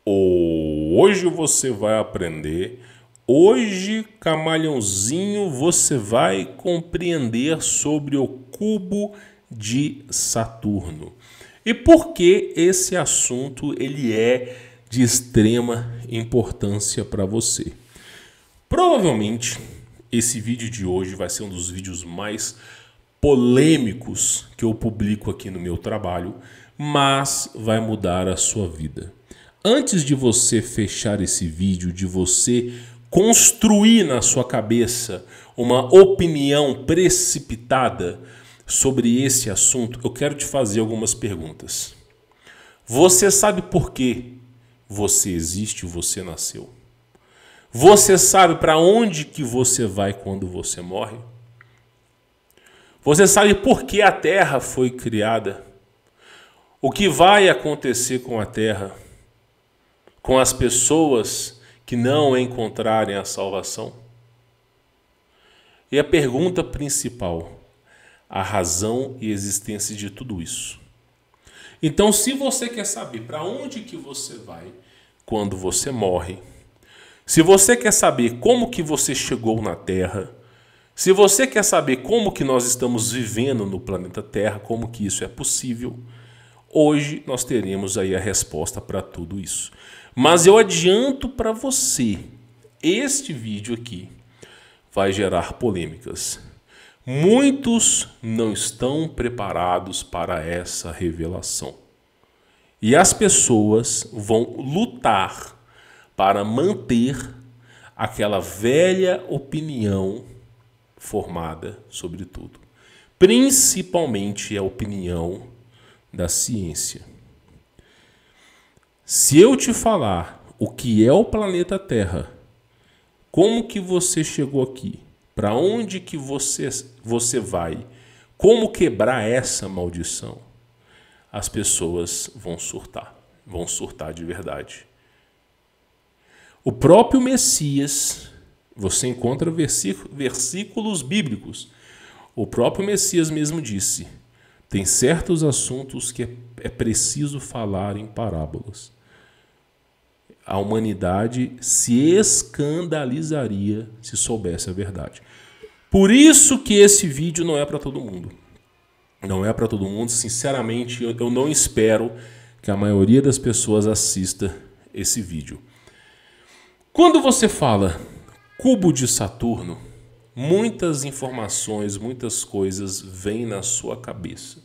Hoje você vai aprender. Hoje, camaleãozinho, você vai compreender sobre o cubo de Saturno. E por que esse assunto ele é de extrema importância para você? Provavelmente, esse vídeo de hoje vai ser um dos vídeos mais polêmicos que eu publico aqui no meu trabalho, mas vai mudar a sua vida. Antes de você fechar esse vídeo, de você construir na sua cabeça uma opinião precipitada sobre esse assunto, eu quero te fazer algumas perguntas. Você sabe por que você existe, você nasceu? Você sabe para onde que você vai quando você morre? Você sabe por que a Terra foi criada? O que vai acontecer com a Terra? Com as pessoas que não encontrarem a salvação? E a pergunta principal, a razão e existência de tudo isso. Então, se você quer saber para onde que você vai quando você morre, se você quer saber como que você chegou na Terra, se você quer saber como que nós estamos vivendo no planeta Terra, como que isso é possível, hoje nós teremos aí a resposta para tudo isso. Mas eu adianto para você, este vídeo aqui vai gerar polêmicas. Muitos não estão preparados para essa revelação. E as pessoas vão lutar para manter aquela velha opinião formada sobre tudo. Principalmente a opinião da ciência. Se eu te falar o que é o planeta Terra, como que você chegou aqui, para onde que você vai, como quebrar essa maldição, as pessoas vão surtar de verdade. O próprio Messias, você encontra versículos bíblicos, o próprio Messias mesmo disse, tem certos assuntos que é preciso falar em parábolas. A humanidade se escandalizaria se soubesse a verdade. Por isso que esse vídeo não é para todo mundo. Não é para todo mundo. Sinceramente, eu não espero que a maioria das pessoas assista esse vídeo. Quando você fala cubo de Saturno, muitas informações, muitas coisas vêm na sua cabeça.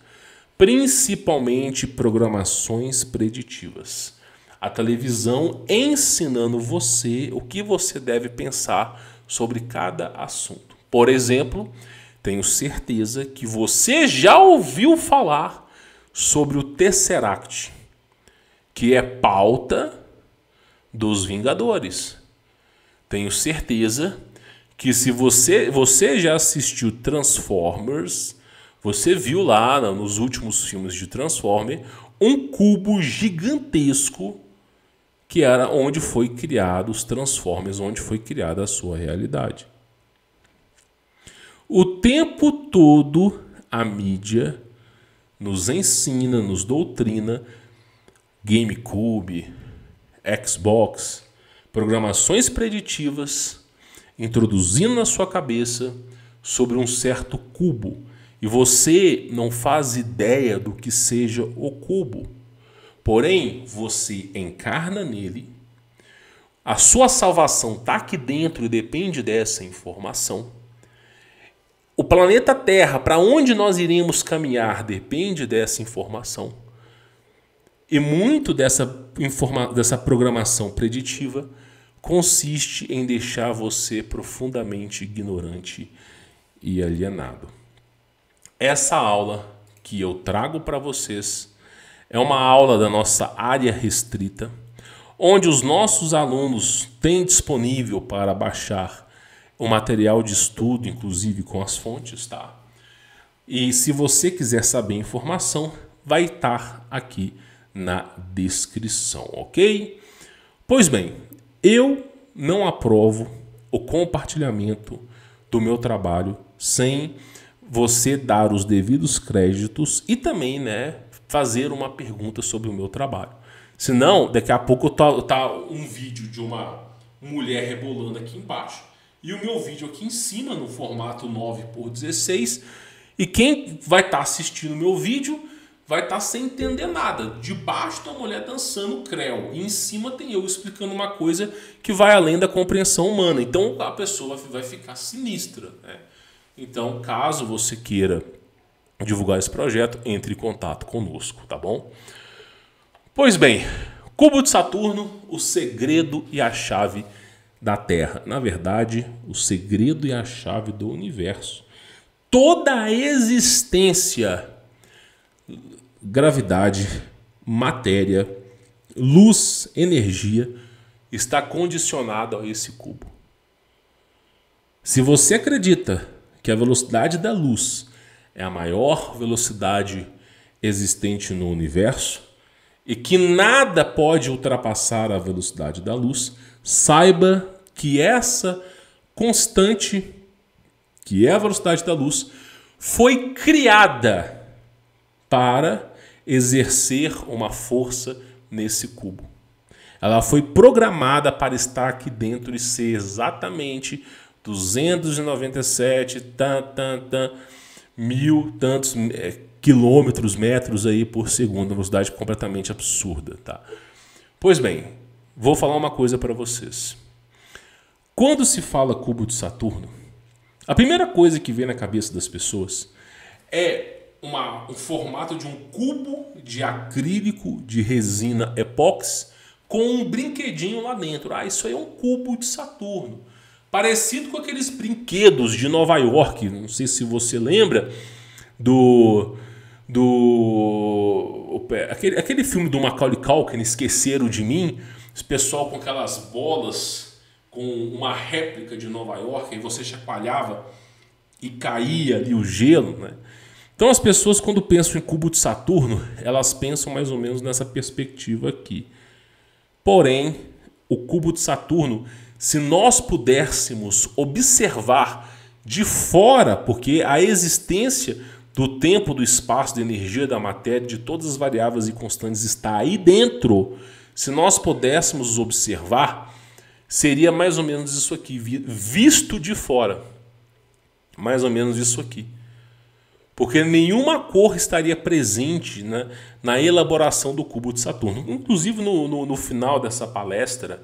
Principalmente programações preditivas. A televisão ensinando você o que você deve pensar sobre cada assunto. Por exemplo, tenho certeza que você já ouviu falar sobre o Tesseract, que é pauta dos Vingadores. Tenho certeza que se você já assistiu Transformers, você viu lá nos últimos filmes de Transformers um cubo gigantesco que era onde foi criado os Transformers, onde foi criada a sua realidade. O tempo todo a mídia nos ensina, nos doutrina, GameCube, Xbox, programações preditivas, introduzindo na sua cabeça sobre um certo cubo. E você não faz ideia do que seja o cubo. Porém, você encarna nele, a sua salvação está aqui dentro e depende dessa informação. O planeta Terra, para onde nós iremos caminhar, depende dessa informação. E muito dessa programação preditiva consiste em deixar você profundamente ignorante e alienado. Essa aula que eu trago para vocês é uma aula da nossa área restrita, onde os nossos alunos têm disponível para baixar o material de estudo, inclusive com as fontes, tá? E se você quiser saber informação, vai estar aqui na descrição, ok? Pois bem, eu não aprovo o compartilhamento do meu trabalho sem você dar os devidos créditos e também, fazer uma pergunta sobre o meu trabalho. Senão, daqui a pouco tá um vídeo de uma mulher rebolando aqui embaixo e o meu vídeo aqui em cima no formato 9:16, e quem vai estar assistindo o meu vídeo vai estar sem entender nada. Debaixo tem uma mulher dançando creu e em cima tem eu explicando uma coisa que vai além da compreensão humana. Então a pessoa vai ficar sinistra, né? Então, caso você queira divulgar esse projeto, entre em contato conosco, tá bom? Pois bem, cubo de Saturno, o segredo e a chave da Terra. Na verdade, o segredo e a chave do universo. Toda a existência, gravidade, matéria, luz, energia, está condicionada a esse cubo. Se você acredita que a velocidade da luz é a maior velocidade existente no universo e que nada pode ultrapassar a velocidade da luz, saiba que essa constante, que é a velocidade da luz, foi criada para exercer uma força nesse cubo. Ela foi programada para estar aqui dentro e ser exatamente 297 mil tantos quilômetros, metros aí por segundo, uma velocidade completamente absurda, tá? Pois bem, vou falar uma coisa para vocês. Quando se fala cubo de Saturno, a primeira coisa que vem na cabeça das pessoas é um formato de um cubo de acrílico de resina epóxi com um brinquedinho lá dentro. Ah, isso aí é um cubo de Saturno. Parecido com aqueles brinquedos de Nova York. Não sei se você lembra aquele filme do Macaulay Culkin, Esqueceram de Mim. Esse pessoal com aquelas bolas com uma réplica de Nova York, e você chacoalhava e caía ali o gelo, né? Então as pessoas, quando pensam em cubo de Saturno, elas pensam mais ou menos nessa perspectiva aqui. Porém, o cubo de Saturno, se nós pudéssemos observar de fora, porque a existência do tempo, do espaço, da energia, da matéria, de todas as variáveis e constantes está aí dentro, se nós pudéssemos observar, seria mais ou menos isso aqui, visto de fora. Mais ou menos isso aqui. Porque nenhuma cor estaria presente, né, na elaboração do cubo de Saturno. Inclusive, no final dessa palestra,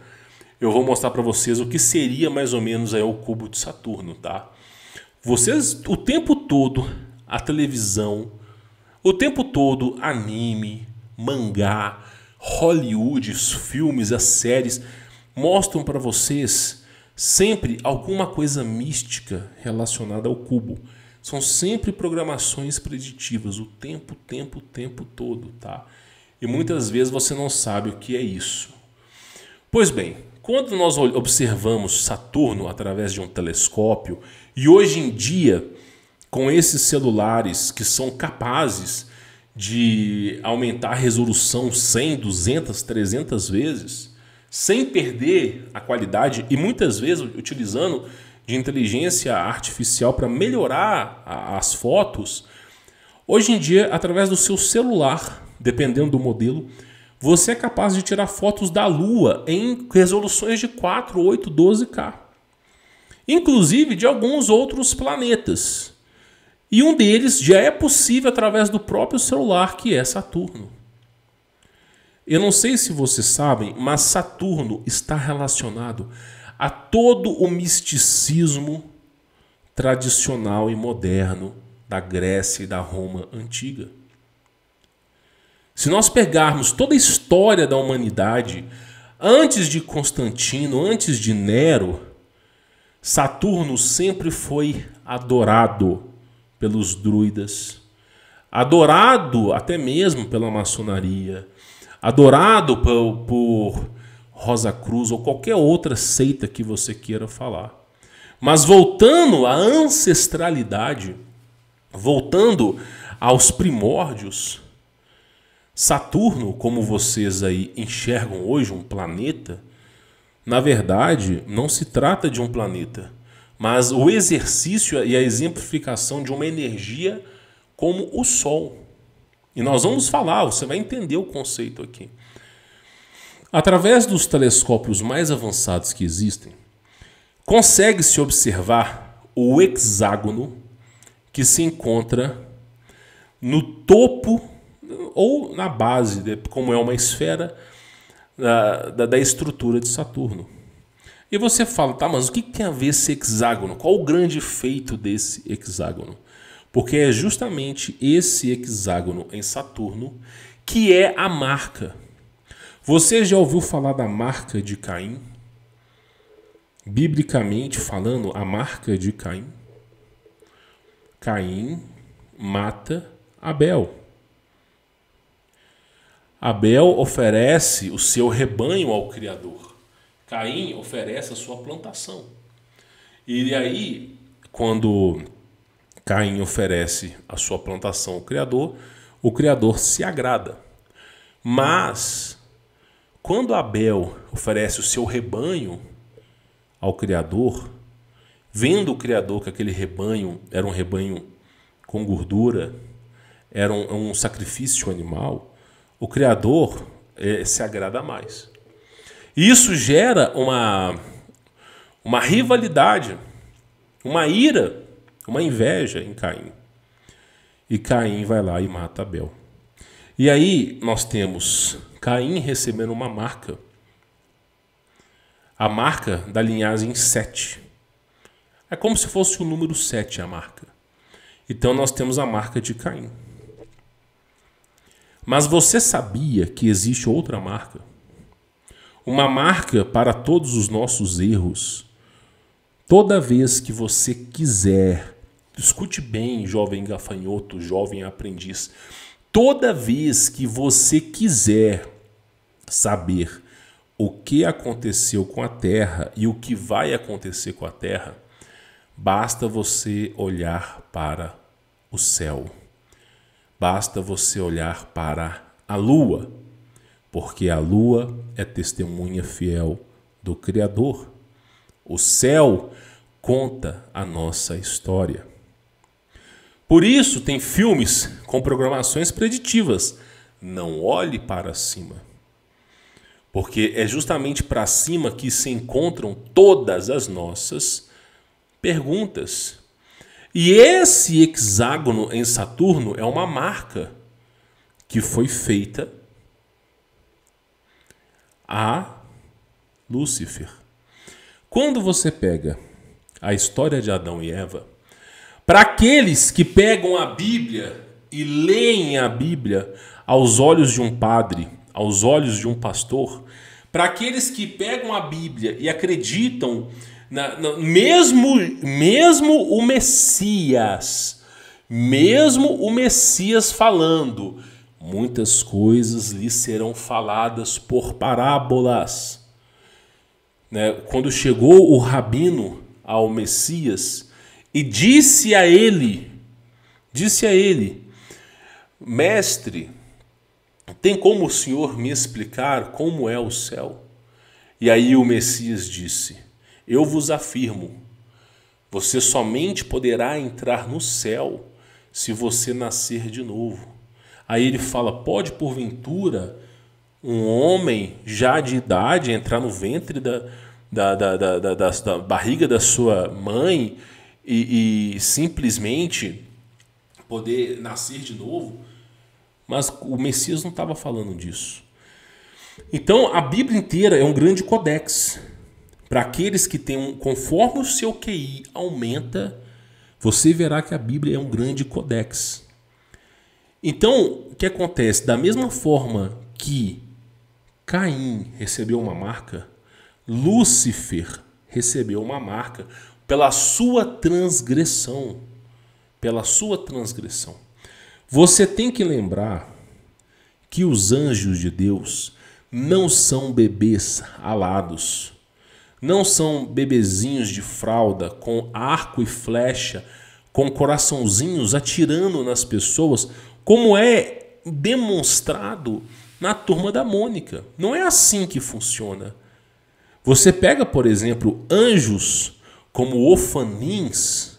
eu vou mostrar para vocês o que seria mais ou menos aí o cubo de Saturno, tá? Vocês, o tempo todo, a televisão, o tempo todo, anime, mangá, Hollywood, os filmes, as séries, mostram para vocês sempre alguma coisa mística relacionada ao cubo. São sempre programações preditivas, o tempo todo, tá? E muitas vezes você não sabe o que é isso. Pois bem, quando nós observamos Saturno através de um telescópio, e hoje em dia, com esses celulares que são capazes de aumentar a resolução 100, 200, 300 vezes, sem perder a qualidade e muitas vezes utilizando de inteligência artificial para melhorar as fotos, hoje em dia, através do seu celular, dependendo do modelo, você é capaz de tirar fotos da Lua em resoluções de 4, 8, 12K. Inclusive de alguns outros planetas. E um deles já é possível através do próprio celular, que é Saturno. Eu não sei se vocês sabem, mas Saturno está relacionado a todo o misticismo tradicional e moderno da Grécia e da Roma antiga. Se nós pegarmos toda a história da humanidade, antes de Constantino, antes de Nero, Saturno sempre foi adorado pelos druidas, adorado até mesmo pela maçonaria, adorado por Rosa Cruz ou qualquer outra seita que você queira falar. Mas voltando à ancestralidade, voltando aos primórdios, Saturno, como vocês aí enxergam hoje, um planeta, na verdade não se trata de um planeta, mas o exercício e a exemplificação de uma energia como o Sol. E nós vamos falar, você vai entender o conceito aqui. Através dos telescópios mais avançados que existem, consegue-se observar o hexágono que se encontra no topo ou na base, como é uma esfera, da estrutura de Saturno. E você fala, tá, mas o que tem a ver esse hexágono? Qual o grande feito desse hexágono? Porque é justamente esse hexágono em Saturno que é a marca. Você já ouviu falar da marca de Caim? Biblicamente falando, a marca de Caim. Caim mata Abel. Abel oferece o seu rebanho ao Criador. Caim oferece a sua plantação. E aí, quando Caim oferece a sua plantação ao Criador, o Criador se agrada. Mas, quando Abel oferece o seu rebanho ao Criador, vendo o Criador que aquele rebanho era um rebanho com gordura, era um sacrifício animal, o Criador se agrada mais. E isso gera uma rivalidade, uma ira, uma inveja em Caim. E Caim vai lá e mata Abel. E aí nós temos Caim recebendo uma marca. A marca da linhagem 7. É como se fosse o número 7 a marca. Então nós temos a marca de Caim. Mas você sabia que existe outra marca? Uma marca para todos os nossos erros. Toda vez que você quiser, escute bem, jovem gafanhoto, jovem aprendiz, toda vez que você quiser saber o que aconteceu com a Terra e o que vai acontecer com a Terra, basta você olhar para o céu. Basta você olhar para a Lua, porque a Lua é testemunha fiel do Criador. O céu conta a nossa história. Por isso tem filmes com programações preditivas. Não olhe para cima. Porque é justamente para cima que se encontram todas as nossas perguntas. E esse hexágono em Saturno é uma marca que foi feita a Lúcifer. Quando você pega a história de Adão e Eva, para aqueles que pegam a Bíblia e leem a Bíblia aos olhos de um padre, aos olhos de um pastor, para aqueles que pegam a Bíblia e acreditam mesmo o Messias falando, muitas coisas lhe serão faladas por parábolas. Quando chegou o rabino ao Messias e disse a ele, mestre, tem como o senhor me explicar como é o céu? E aí o Messias disse, eu vos afirmo, você somente poderá entrar no céu se você nascer de novo. Aí ele fala, pode porventura um homem já de idade entrar no ventre da barriga da sua mãe e simplesmente poder nascer de novo? Mas o Messias não estava falando disso. Então a Bíblia inteira é um grande codex. Para aqueles que têm conforme o seu QI aumenta, você verá que a Bíblia é um grande codex. Então, o que acontece? Da mesma forma que Caim recebeu uma marca, Lúcifer recebeu uma marca pela sua transgressão. Pela sua transgressão. Você tem que lembrar que os anjos de Deus não são bebês alados. Não são bebezinhos de fralda com arco e flecha, com coraçãozinhos atirando nas pessoas, como é demonstrado na Turma da Mônica. Não é assim que funciona. Você pega, por exemplo, anjos como Ofanins,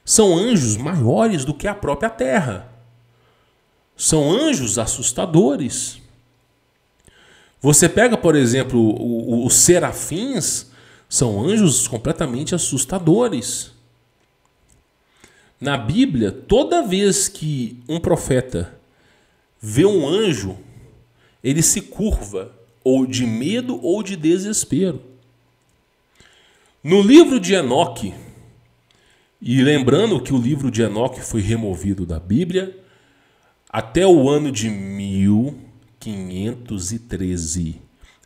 são anjos maiores do que a própria Terra. São anjos assustadores. Você pega, por exemplo, os serafins, são anjos completamente assustadores. Na Bíblia, toda vez que um profeta vê um anjo, ele se curva, ou de medo ou de desespero. No livro de Enoque, e lembrando que o livro de Enoque foi removido da Bíblia, até o ano de 1513,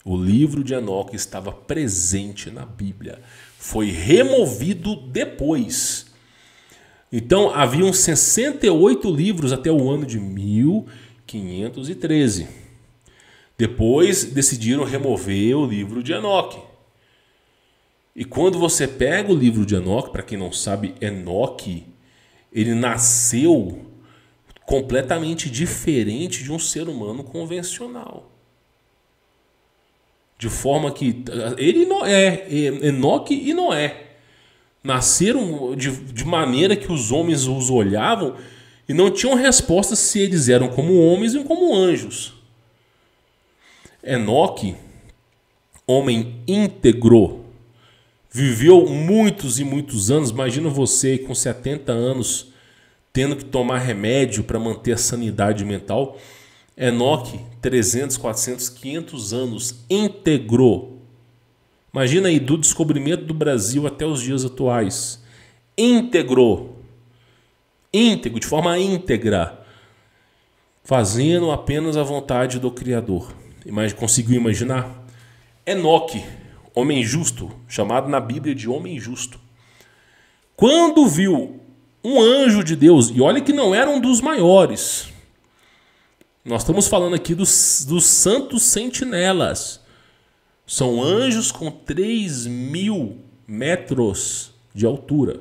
o livro de Enoque estava presente na Bíblia. Foi removido depois. Então, haviam 68 livros até o ano de 1513. Depois, decidiram remover o livro de Enoque. E quando você pega o livro de Enoque, para quem não sabe, Enoque, ele nasceu completamente diferente de um ser humano convencional. De forma que ele não é, Enoque e Noé nasceram de maneira que os homens os olhavam e não tinham resposta se eles eram como homens ou como anjos. Enoque, homem íntegro, viveu muitos e muitos anos. Imagina você com 70 anos tendo que tomar remédio para manter a sanidade mental. Enoque, 300, 400, 500 anos, íntegro. Imagina aí, do descobrimento do Brasil até os dias atuais. Íntegro, de forma íntegra, fazendo apenas a vontade do Criador. Conseguiu imaginar? Enoque, homem justo, chamado na Bíblia de homem justo. Quando viu um anjo de Deus, e olha que não era um dos maiores, nós estamos falando aqui dos santos sentinelas. São anjos com 3.000 metros de altura.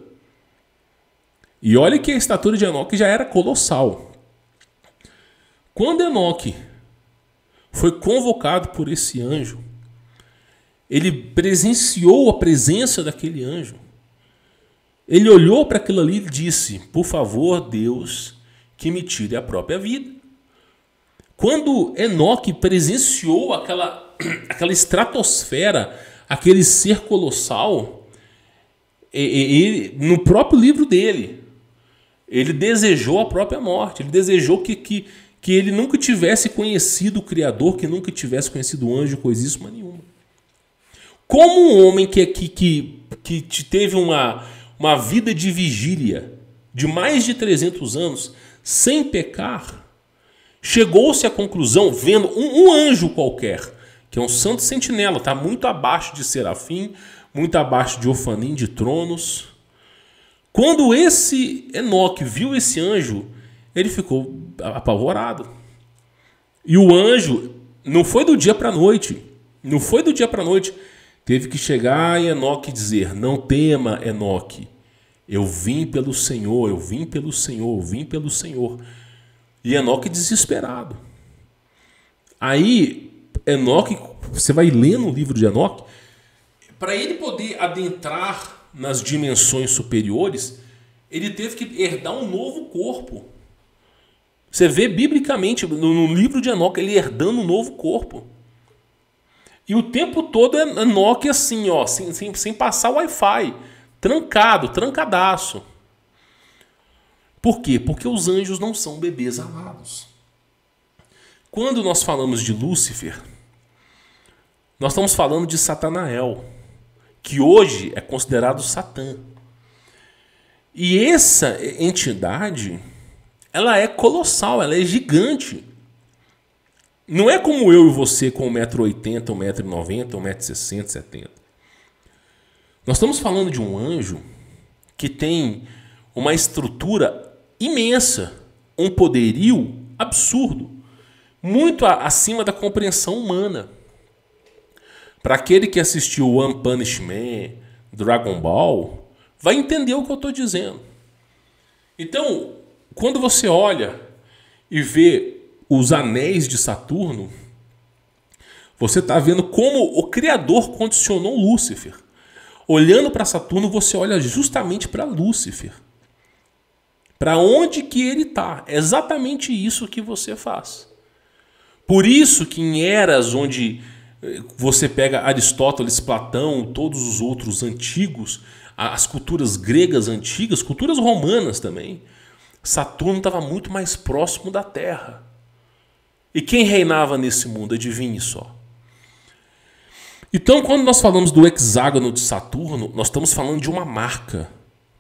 E olha que a estatura de Enoque já era colossal. Quando Enoque foi convocado por esse anjo, ele presenciou a presença daquele anjo. Ele olhou para aquilo ali e disse: por favor, Deus, que me tire a própria vida. Quando Enoque presenciou aquela estratosfera, aquele ser colossal, no próprio livro dele, ele desejou a própria morte. Ele desejou que ele nunca tivesse conhecido o Criador, que nunca tivesse conhecido o anjo, coisíssima nenhuma. Como um homem que teve uma vida de vigília de mais de 300 anos, sem pecar, chegou-se à conclusão, vendo um anjo qualquer, que é um santo sentinela, está muito abaixo de serafim, muito abaixo de Ofanim, de tronos. Quando esse Enoque viu esse anjo, ele ficou apavorado. E o anjo não foi do dia para a noite. Não foi do dia para a noite. Teve que chegar em Enoque e dizer: não tema, Enoque. Eu vim pelo Senhor, eu vim pelo Senhor, eu vim pelo Senhor. E Enoque desesperado. Aí, Enoque, você vai ler no livro de Enoque, para ele poder adentrar nas dimensões superiores, ele teve que herdar um novo corpo. Você vê biblicamente no livro de Enoque ele herdando um novo corpo. E o tempo todo Enoque assim, ó, sem passar o Wi-Fi, trancadaço. Por quê? Porque os anjos não são bebês amados. Quando nós falamos de Lúcifer, nós estamos falando de Satanael, que hoje é considerado Satã. E essa entidade, ela é colossal, ela é gigante. Não é como eu e você com 1,80m, 1,90m, 1,60m, 1,70m. Nós estamos falando de um anjo que tem uma estrutura imensa, um poderio absurdo, muito acima da compreensão humana. Para aquele que assistiu One Punch Man, Dragon Ball, vai entender o que eu estou dizendo. Então, quando você olha e vê os anéis de Saturno, você está vendo como o Criador condicionou Lúcifer. Olhando para Saturno, você olha justamente para Lúcifer. Para onde que ele está? É exatamente isso que você faz. Por isso que em eras onde você pega Aristóteles, Platão, todos os outros antigos, as culturas gregas antigas, culturas romanas também, Saturno estava muito mais próximo da Terra. E quem reinava nesse mundo? Adivinhe só. Então, quando nós falamos do hexágono de Saturno, nós estamos falando de uma marca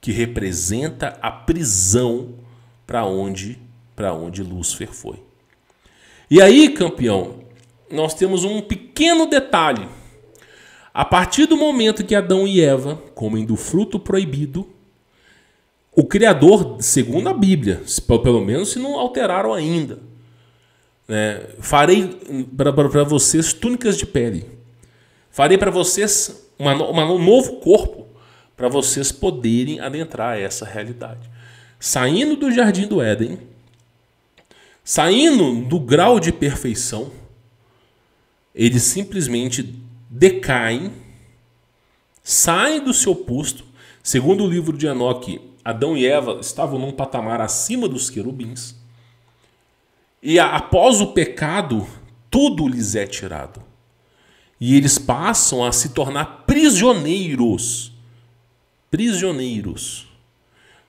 que representa a prisão para onde Lúcifer foi. E aí, campeão, nós temos um pequeno detalhe. A partir do momento que Adão e Eva comem do fruto proibido, o Criador, segundo a Bíblia, pelo menos se não alteraram ainda, né, farei para vocês túnicas de pele. Farei para vocês um novo corpo para vocês poderem adentrar essa realidade. Saindo do Jardim do Éden, saindo do grau de perfeição, eles simplesmente decaem, saem do seu posto. Segundo o livro de Enoque, Adão e Eva estavam num patamar acima dos querubins. E após o pecado, tudo lhes é tirado. E eles passam a se tornar prisioneiros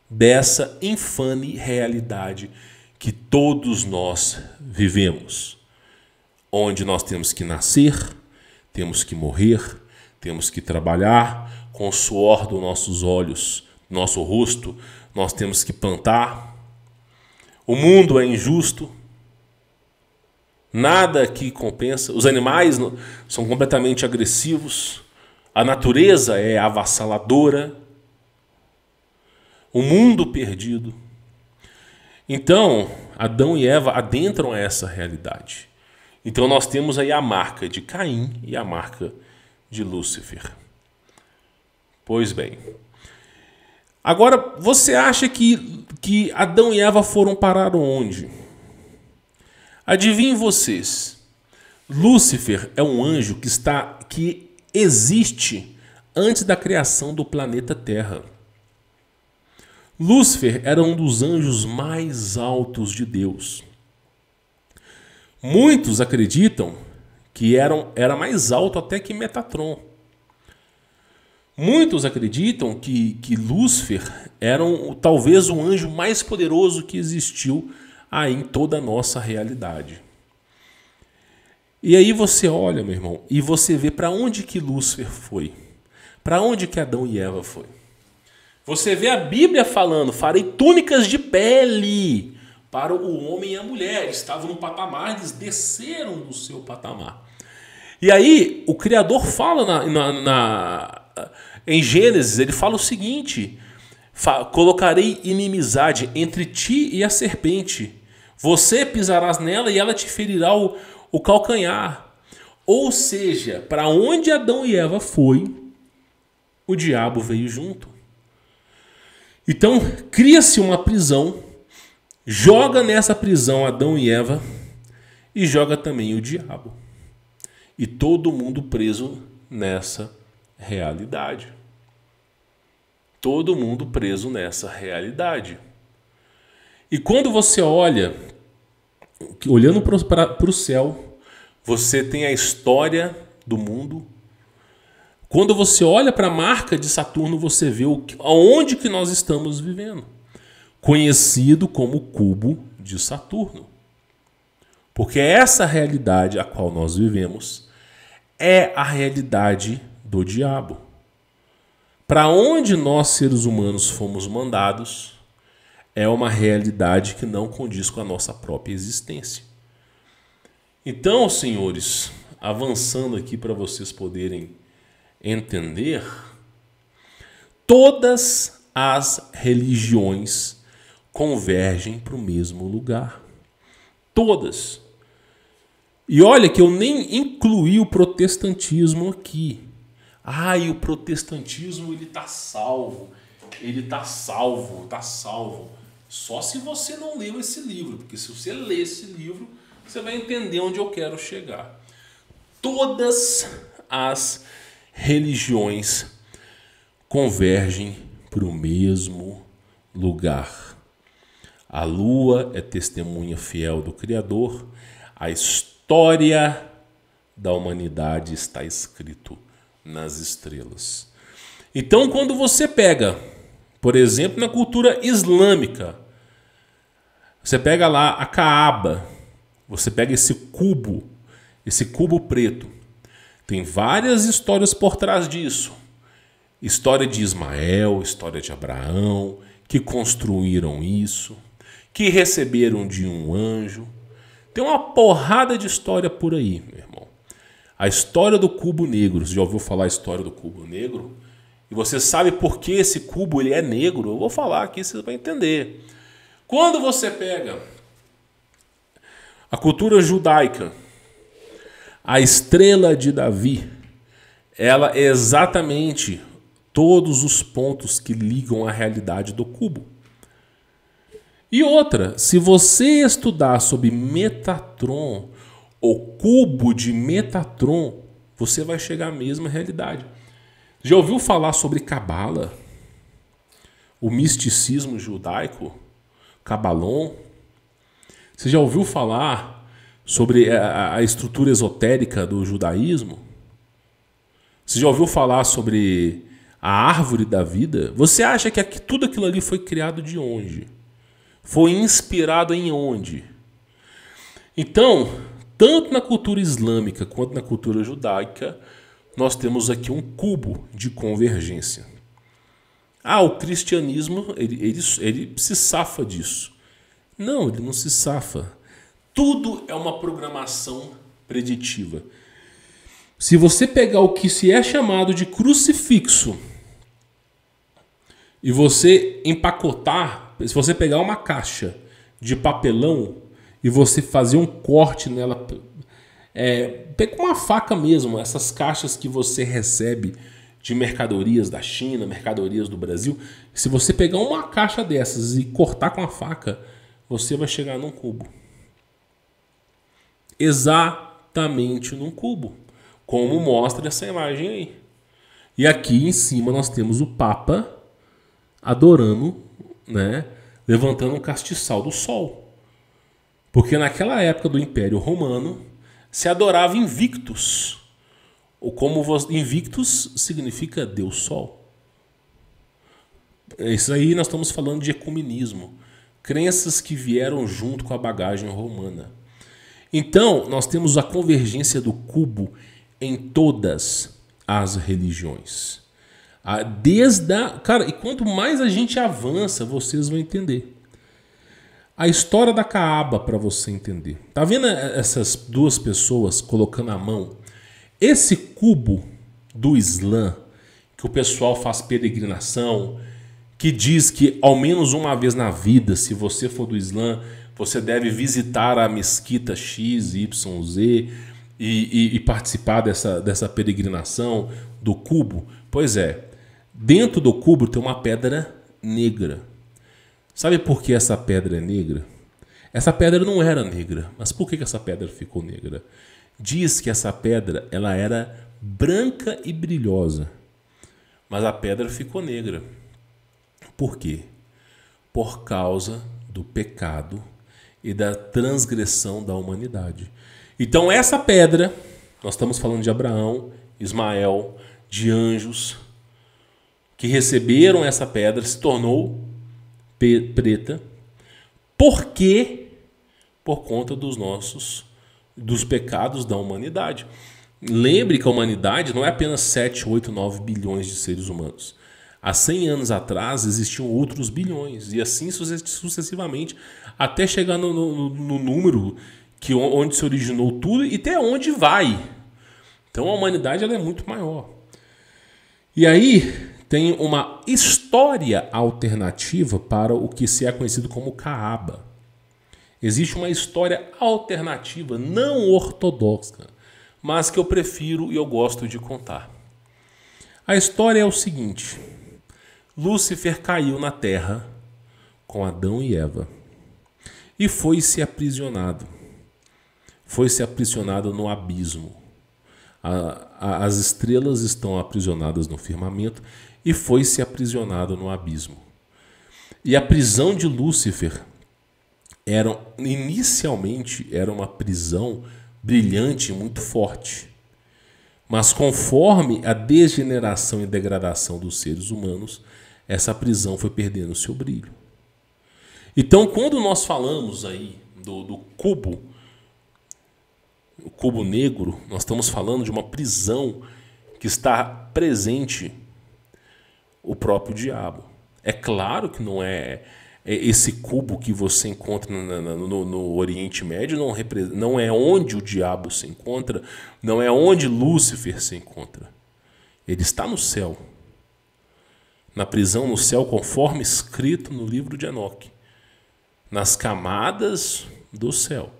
dessa infame realidade que todos nós vivemos. Onde nós temos que nascer, temos que morrer, temos que trabalhar com o suor dos nossos olhos, nosso rosto, nós temos que plantar. O mundo é injusto. Nada aqui compensa. Os animais são completamente agressivos. A natureza é avassaladora. O mundo perdido. Então, Adão e Eva adentram essa realidade. Então nós temos aí a marca de Caim e a marca de Lúcifer. Pois bem. Agora, você acha que Adão e Eva foram parar onde? Adivinhem vocês, Lúcifer é um anjo que existe antes da criação do planeta Terra. Lúcifer era um dos anjos mais altos de Deus. Muitos acreditam que era mais alto até que Metatron. Muitos acreditam que Lúcifer era talvez o anjo mais poderoso que existiu aí em toda a nossa realidade. E aí você olha, meu irmão, e você vê para onde que Lúcifer foi. Para onde que Adão e Eva foi. Você vê a Bíblia falando, farei túnicas de pele para o homem e a mulher. Eles estavam no patamar, eles desceram do seu patamar. E aí o Criador fala em Gênesis, ele fala o seguinte: colocarei inimizade entre ti e a serpente. Você pisarás nela e ela te ferirá o calcanhar. Ou seja, para onde Adão e Eva foi, o diabo veio junto. Então, cria-se uma prisão, joga nessa prisão Adão e Eva e joga também o diabo. E todo mundo preso nessa realidade. Todo mundo preso nessa realidade. E quando você olha, olhando para o céu, você tem a história do mundo. Quando você olha para a marca de Saturno, você vê aonde que nós estamos vivendo. Conhecido como cubo de Saturno. Porque essa realidade a qual nós vivemos é a realidade do diabo. Para onde nós, seres humanos, fomos mandados, é uma realidade que não condiz com a nossa própria existência. Então, senhores, avançando aqui para vocês poderem entender, todas as religiões convergem para o mesmo lugar. Todas. E olha que eu nem incluí o protestantismo aqui. E o protestantismo ele está salvo. Ele está salvo, está salvo. Só se você não leu esse livro, porque se você ler esse livro, você vai entender onde eu quero chegar. Todas as religiões convergem para o mesmo lugar. A lua é testemunha fiel do Criador. história da humanidade está escrito nas estrelas. Então, quando você pega, por exemplo, na cultura islâmica, você pega lá a Kaaba, você pega esse cubo preto. Tem várias histórias por trás disso. História de Ismael, história de Abraão, que construíram isso, que receberam de um anjo. Tem uma porrada de história por aí, meu irmão. A história do cubo negro. Você já ouviu falar a história do cubo negro? E você sabe por que esse cubo ele é negro? Eu vou falar aqui, você vai entender. Quando você pega a cultura judaica, a estrela de Davi, ela é exatamente todos os pontos que ligam a realidade do cubo. E outra, se você estudar sobre Metatron, o cubo de Metatron, você vai chegar à mesma realidade. Já ouviu falar sobre Cabala? O misticismo judaico? Cabalon? Você já ouviu falar sobre a estrutura esotérica do judaísmo? Você já ouviu falar sobre a árvore da vida? Você acha que tudo aquilo ali foi criado de onde? Foi inspirado em onde? Então, tanto na cultura islâmica quanto na cultura judaica, nós temos aqui um cubo de convergência. O cristianismo, ele se safa disso. Não, ele não se safa. Tudo é uma programação preditiva. Se você pegar o que se é chamado de crucifixo e você empacotar, se você pegar uma caixa de papelão e você fazer um corte nela, pega uma faca mesmo, essas caixas que você recebe de mercadorias da China, mercadorias do Brasil, se você pegar uma caixa dessas e cortar com a faca, você vai chegar num cubo. Exatamente num cubo. Como mostra essa imagem aí. E aqui em cima nós temos o Papa adorando, né, levantando um castiçal do sol. Porque naquela época do Império Romano se adorava Invictus. Invictus significa Deus Sol. Isso aí nós estamos falando de ecumenismo. Crenças que vieram junto com a bagagem romana. Então, nós temos a convergência do cubo em todas as religiões. Cara, e quanto mais a gente avança, vocês vão entender. A história da Kaaba, para você entender. Tá vendo essas duas pessoas colocando a mão? Esse cubo do Islã, que o pessoal faz peregrinação, que diz que ao menos uma vez na vida, se você for do Islã, você deve visitar a mesquita X, Y, Z e participar dessa peregrinação do cubo. Pois é, dentro do cubo tem uma pedra negra. Sabe por que essa pedra é negra? Essa pedra não era negra, mas por que essa pedra ficou negra? Diz que essa pedra ela era branca e brilhosa, mas a pedra ficou negra. Por quê? Por causa do pecado e da transgressão da humanidade. Então essa pedra, nós estamos falando de Abraão, Ismael, de anjos, que receberam essa pedra, se tornou preta. Por quê? Por conta dos pecados da humanidade. Lembre que a humanidade não é apenas 7, 8, 9 bilhões de seres humanos. Há 100 anos atrás existiam outros bilhões, e assim sucessivamente, até chegar no número onde se originou tudo e até onde vai. Então a humanidade ela é muito maior. E aí tem uma história alternativa para o que se é conhecido como Kaaba. Existe uma história alternativa, não ortodoxa, mas que eu prefiro e eu gosto de contar. A história é o seguinte: Lúcifer caiu na terra com Adão e Eva e foi-se aprisionado. Foi-se aprisionado no abismo. As estrelas estão aprisionadas no firmamento e foi-se aprisionado no abismo. E a prisão de Lúcifer inicialmente era uma prisão brilhante e muito forte. Mas conforme a degeneração e degradação dos seres humanos, essa prisão foi perdendo seu brilho. Então, quando nós falamos aí do cubo, o cubo negro, nós estamos falando de uma prisão que está presente o próprio diabo. É claro que não é esse cubo que você encontra no Oriente Médio, não é onde o diabo se encontra, não é onde Lúcifer se encontra. Ele está no céu. Na prisão no céu, conforme escrito no livro de Enoque. Nas camadas do céu.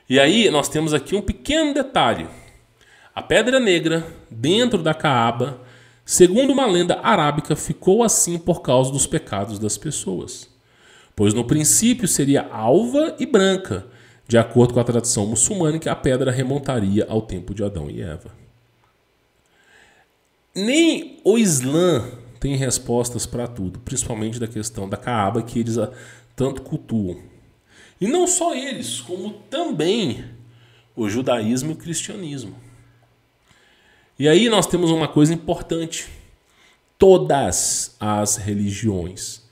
E aí nós temos aqui um pequeno detalhe. A pedra negra, dentro da Caaba, segundo uma lenda arábica, ficou assim por causa dos pecados das pessoas. Pois no princípio seria alva e branca, de acordo com a tradição muçulmana, que a pedra remontaria ao tempo de Adão e Eva. Nem o Islã tem respostas para tudo, principalmente da questão da Caaba, que eles tanto cultuam. E não só eles, como também o judaísmo e o cristianismo. E aí nós temos uma coisa importante. Todas as religiões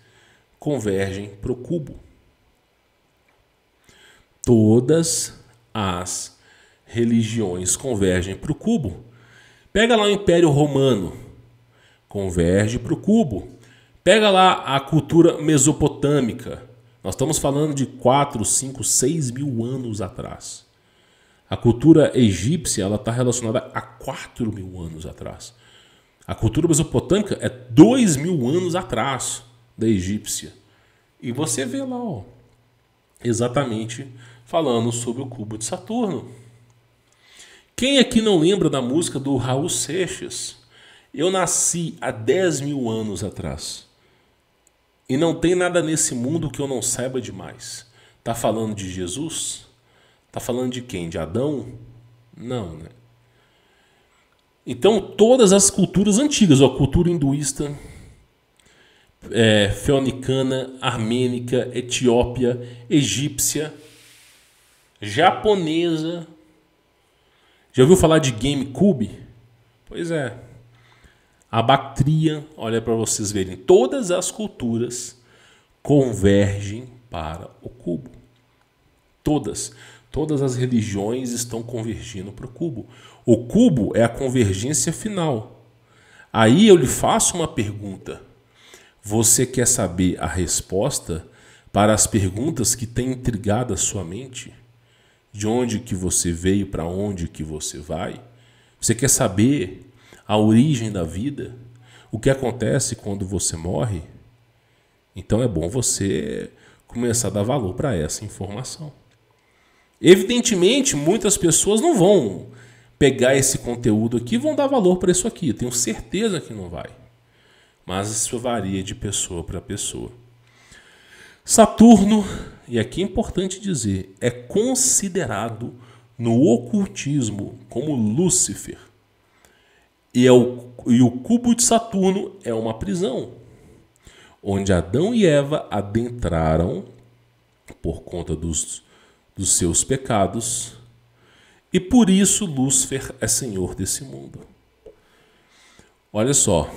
convergem para o cubo. Todas as religiões convergem para o cubo. Pega lá o Império Romano, converge para o cubo. Pega lá a cultura mesopotâmica. Nós estamos falando de 4, 5, 6 mil anos atrás. A cultura egípcia está relacionada a 4 mil anos atrás. A cultura mesopotâmica é 2 mil anos atrás da egípcia. E você vê lá, ó, exatamente falando sobre o cubo de Saturno. Quem aqui não lembra da música do Raul Seixas? Eu nasci há 10 mil anos atrás. E não tem nada nesse mundo que eu não saiba demais. Está falando de Jesus? Está falando de quem? De Adão? Não, né? Então, todas as culturas antigas, a cultura hinduísta, feonicana, armênica, etiópia, egípcia, japonesa. Já ouviu falar de GameCube? Pois é. A Bactria, olha para vocês verem, todas as culturas convergem para o cubo. Todas as religiões estão convergindo para o cubo. O cubo é a convergência final. Aí eu lhe faço uma pergunta. Você quer saber a resposta para as perguntas que têm intrigado a sua mente? De onde que você veio, para onde que você vai? Você quer saber a origem da vida? O que acontece quando você morre? Então é bom você começar a dar valor para essa informação. Evidentemente, muitas pessoas não vão pegar esse conteúdo aqui e vão dar valor para isso aqui. Eu tenho certeza que não vai. Mas isso varia de pessoa para pessoa. Saturno, e aqui é importante dizer, é considerado no ocultismo como Lúcifer. E o cubo de Saturno é uma prisão, onde Adão e Eva adentraram por conta dos seus pecados, e por isso Lúcifer é senhor desse mundo. Olha só,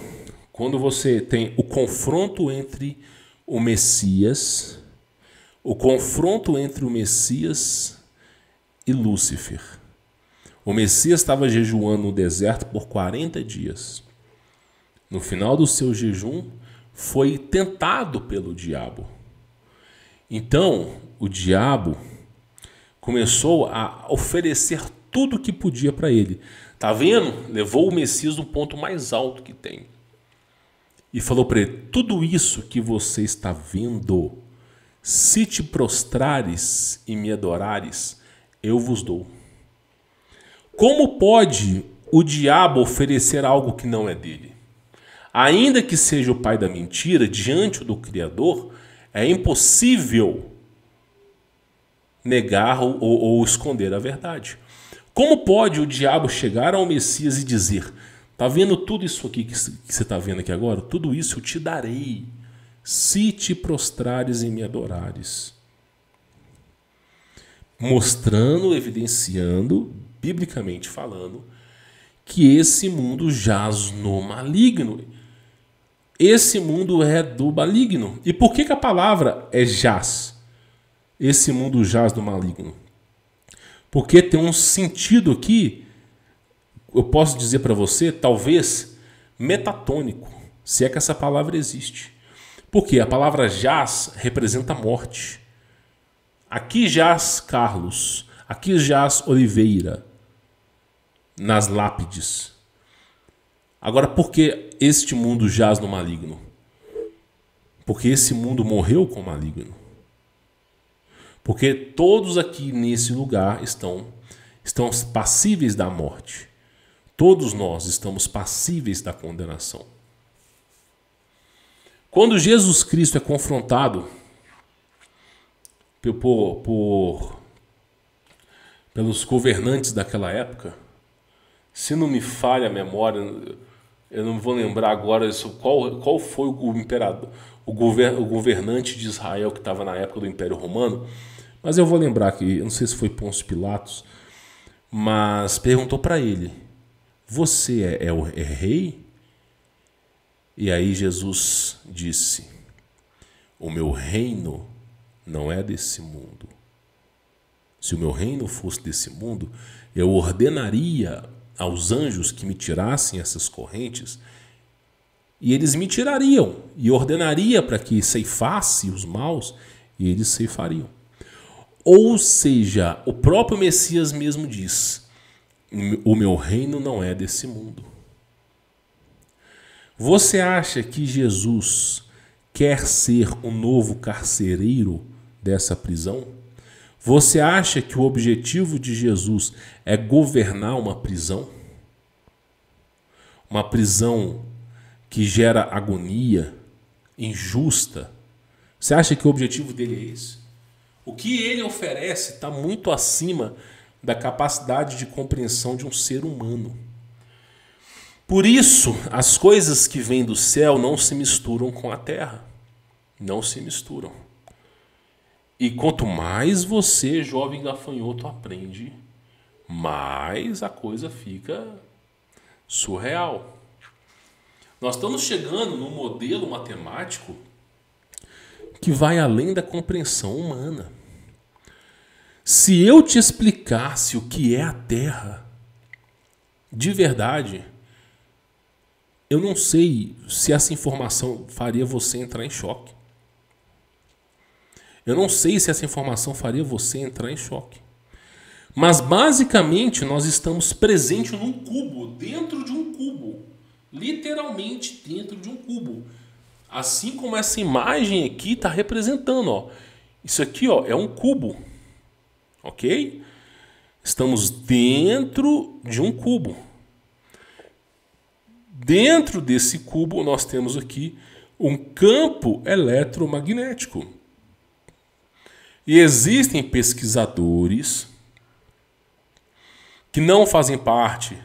quando você tem o confronto entre o Messias e Lúcifer. O Messias estava jejuando no deserto por 40 dias. No final do seu jejum, foi tentado pelo diabo. Então, o diabo começou a oferecer tudo que podia para ele. Tá vendo? Levou o Messias no ponto mais alto que tem. E falou para ele, tudo isso que você está vendo, se te prostrares e me adorares, eu vos dou. Como pode o diabo oferecer algo que não é dele? Ainda que seja o pai da mentira, diante do Criador, é impossível negar ou esconder a verdade. Como pode o diabo chegar ao Messias e dizer, tá vendo tudo isso aqui que você está vendo aqui agora? Tudo isso eu te darei, se te prostrares e me adorares. mostrando, evidenciando, biblicamente falando, que esse mundo jaz no maligno. Esse mundo é do maligno. E por que a palavra é jaz? Esse mundo jaz do maligno. Porque tem um sentido aqui, eu posso dizer para você, talvez metatônico, se é que essa palavra existe. Porque a palavra jaz representa morte. Aqui jaz Carlos, aqui jaz Oliveira, nas lápides. Agora, por que este mundo jaz no maligno? Porque esse mundo morreu com o maligno. Porque todos aqui nesse lugar estão passíveis da morte. Todos nós estamos passíveis da condenação. Quando Jesus Cristo é confrontado pelos governantes daquela época, se não me falha a memória, eu não vou lembrar agora qual foi o imperador, o governante de Israel que estava na época do Império Romano, mas eu vou lembrar que, eu não sei se foi Pôncio Pilatos, mas perguntou para ele: você é rei? E aí Jesus disse: o meu reino não é desse mundo. Se o meu reino fosse desse mundo, eu ordenaria aos anjos que me tirassem essas correntes, e eles me tirariam, e ordenaria para que ceifasse os maus, e eles ceifariam. Ou seja, o próprio Messias mesmo diz: o meu reino não é desse mundo. Você acha que Jesus quer ser o novo carcereiro dessa prisão? Você acha que o objetivo de Jesus é governar uma prisão? Uma prisão que gera agonia, injusta? Você acha que o objetivo dele é esse? O que ele oferece está muito acima da capacidade de compreensão de um ser humano. Por isso, as coisas que vêm do céu não se misturam com a terra. Não se misturam. E quanto mais você, jovem gafanhoto, aprende, mais a coisa fica surreal. Nós estamos chegando num modelo matemático que vai além da compreensão humana. Se eu te explicasse o que é a Terra, de verdade, eu não sei se essa informação faria você entrar em choque. Eu não sei se essa informação faria você entrar em choque. Mas basicamente nós estamos presentes num cubo, dentro de um cubo. Literalmente dentro de um cubo. Assim como essa imagem aqui está representando. Ó. Isso aqui é um cubo. Ok? Estamos dentro de um cubo. Dentro desse cubo nós temos aqui um campo eletromagnético. E existem pesquisadores que não fazem parte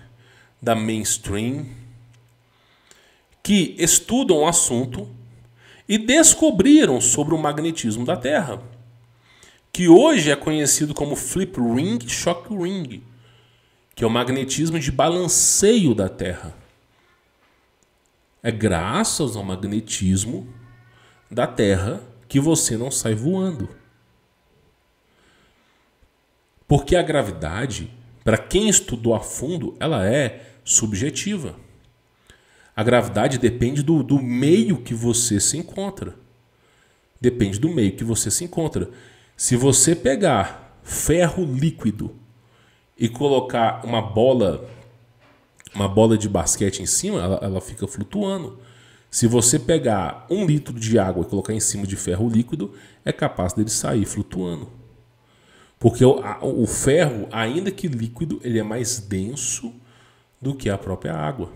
da mainstream, que estudam o assunto e descobriram sobre o magnetismo da Terra, que hoje é conhecido como flip ring, shock ring, que é o magnetismo de balanceio da Terra. É graças ao magnetismo da Terra que você não sai voando. Porque a gravidade, para quem estudou a fundo, ela é subjetiva. A gravidade depende do meio que você se encontra. Depende do meio que você se encontra. Se você pegar ferro líquido e colocar uma bola de basquete em cima, ela fica flutuando. Se você pegar 1 litro de água e colocar em cima de ferro líquido, é capaz dele sair flutuando. Porque o ferro, ainda que líquido, ele é mais denso do que a própria água.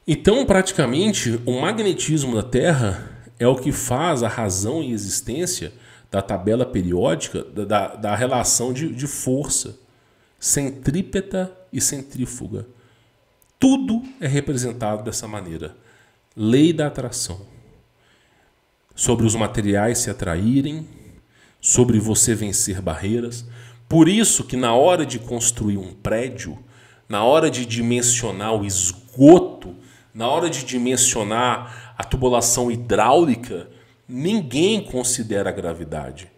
Então, praticamente, o magnetismo da Terra é o que faz a razão e existência da tabela periódica, da relação de força, centrípeta e centrífuga. Tudo é representado dessa maneira. Lei da atração. Sobre os materiais se atraírem, sobre você vencer barreiras. Por isso que na hora de construir um prédio, na hora de dimensionar o esgoto, na hora de dimensionar a tubulação hidráulica, ninguém considera a gravidade.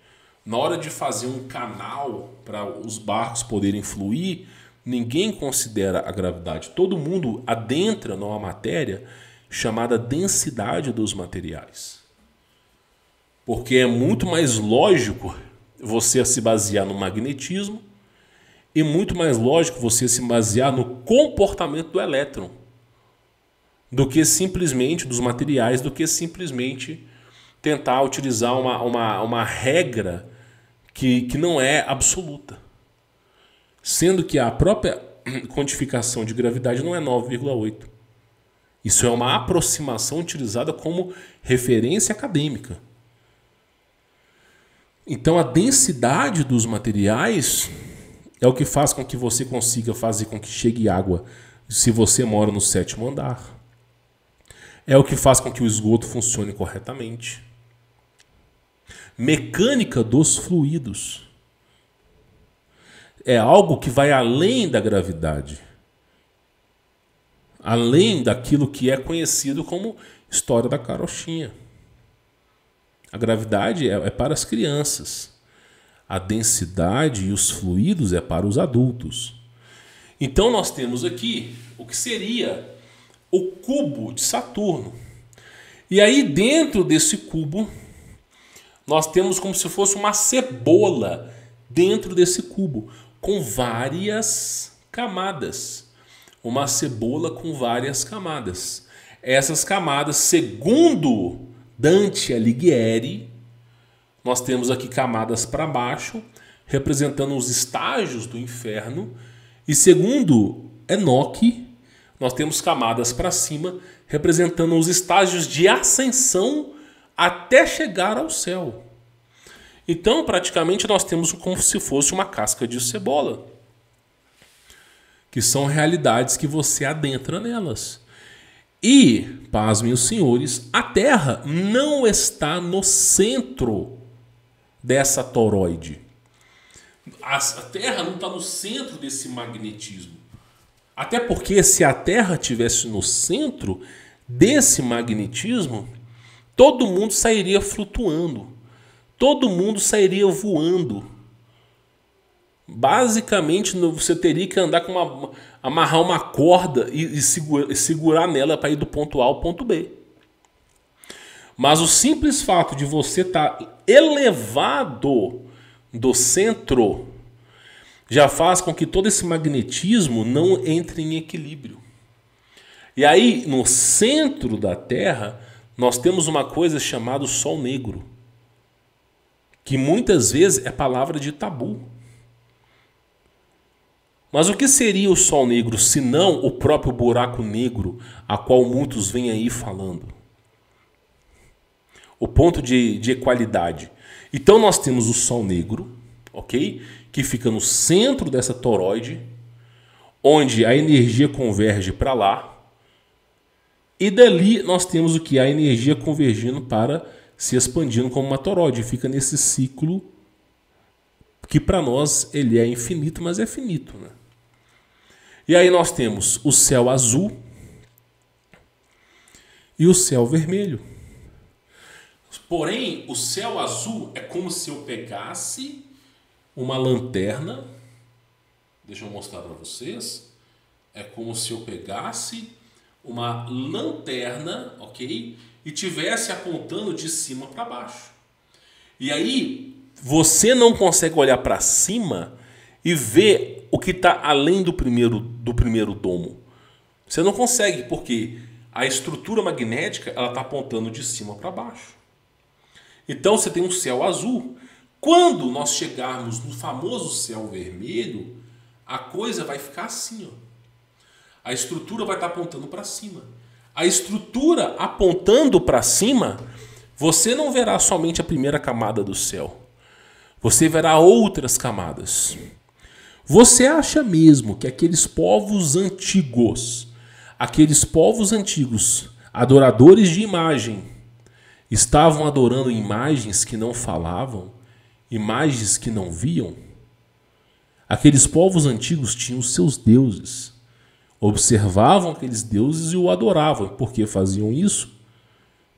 Na hora de fazer um canal para os barcos poderem fluir, ninguém considera a gravidade. Todo mundo adentra numa matéria chamada densidade dos materiais. Porque é muito mais lógico você se basear no magnetismo e muito mais lógico você se basear no comportamento do elétron do que simplesmente dos materiais, do que simplesmente tentar utilizar uma regra que não é absoluta. Sendo que a própria quantificação de gravidade não é 9,8. Isso é uma aproximação utilizada como referência acadêmica. Então a densidade dos materiais é o que faz com que você consiga fazer com que chegue água se você mora no 7º andar. É o que faz com que o esgoto funcione corretamente. Mecânica dos fluidos. É algo que vai além da gravidade. Além daquilo que é conhecido como história da carochinha. A gravidade é para as crianças. A densidade e os fluidos é para os adultos. Então nós temos aqui o que seria o cubo de Saturno. E aí dentro desse cubo nós temos como se fosse uma cebola dentro desse cubo, com várias camadas. Uma cebola com várias camadas. Essas camadas, segundo Dante Alighieri, nós temos aqui camadas para baixo, representando os estágios do inferno. E segundo Enoque, nós temos camadas para cima, representando os estágios de ascensão até chegar ao céu. Então, praticamente, nós temos como se fosse uma casca de cebola, que são realidades que você adentra nelas. E, pasmem os senhores, a Terra não está no centro dessa toroide. A Terra não está no centro desse magnetismo. Até porque se a Terra estivesse no centro desse magnetismo, todo mundo sairia flutuando. Todo mundo sairia voando. Basicamente, você teria que andar com amarrar uma corda e segurar nela para ir do ponto A ao ponto B. Mas o simples fato de você estar elevado do centro já faz com que todo esse magnetismo não entre em equilíbrio. E aí, no centro da Terra, nós temos uma coisa chamada Sol Negro, que muitas vezes é palavra de tabu. Mas o que seria o Sol Negro, se não o próprio buraco negro, a qual muitos vêm aí falando? O ponto de equalidade. Então nós temos o Sol Negro, ok? Que fica no centro dessa toroide, onde a energia converge para lá. E dali nós temos o que? A energia convergindo para se expandindo como uma toroide. Fica nesse ciclo que para nós ele é infinito, mas é finito, né? E aí nós temos o céu azul e o céu vermelho. Porém, o céu azul é como se eu pegasse uma lanterna. Deixa eu mostrar para vocês. É como se eu pegasse uma lanterna, ok? E tivesse apontando de cima para baixo. E aí, você não consegue olhar para cima e ver o que está além do primeiro domo. Você não consegue, porque a estrutura magnética está apontando de cima para baixo. Então você tem um céu azul. Quando nós chegarmos no famoso céu vermelho, a coisa vai ficar assim, ó. A estrutura vai estar apontando para cima. A estrutura apontando para cima, você não verá somente a primeira camada do céu. Você verá outras camadas. Você acha mesmo que aqueles povos antigos, adoradores de imagem, estavam adorando imagens que não falavam, imagens que não viam, aqueles povos antigos tinham os seus deuses. Observavam aqueles deuses e o adoravam. Por que faziam isso?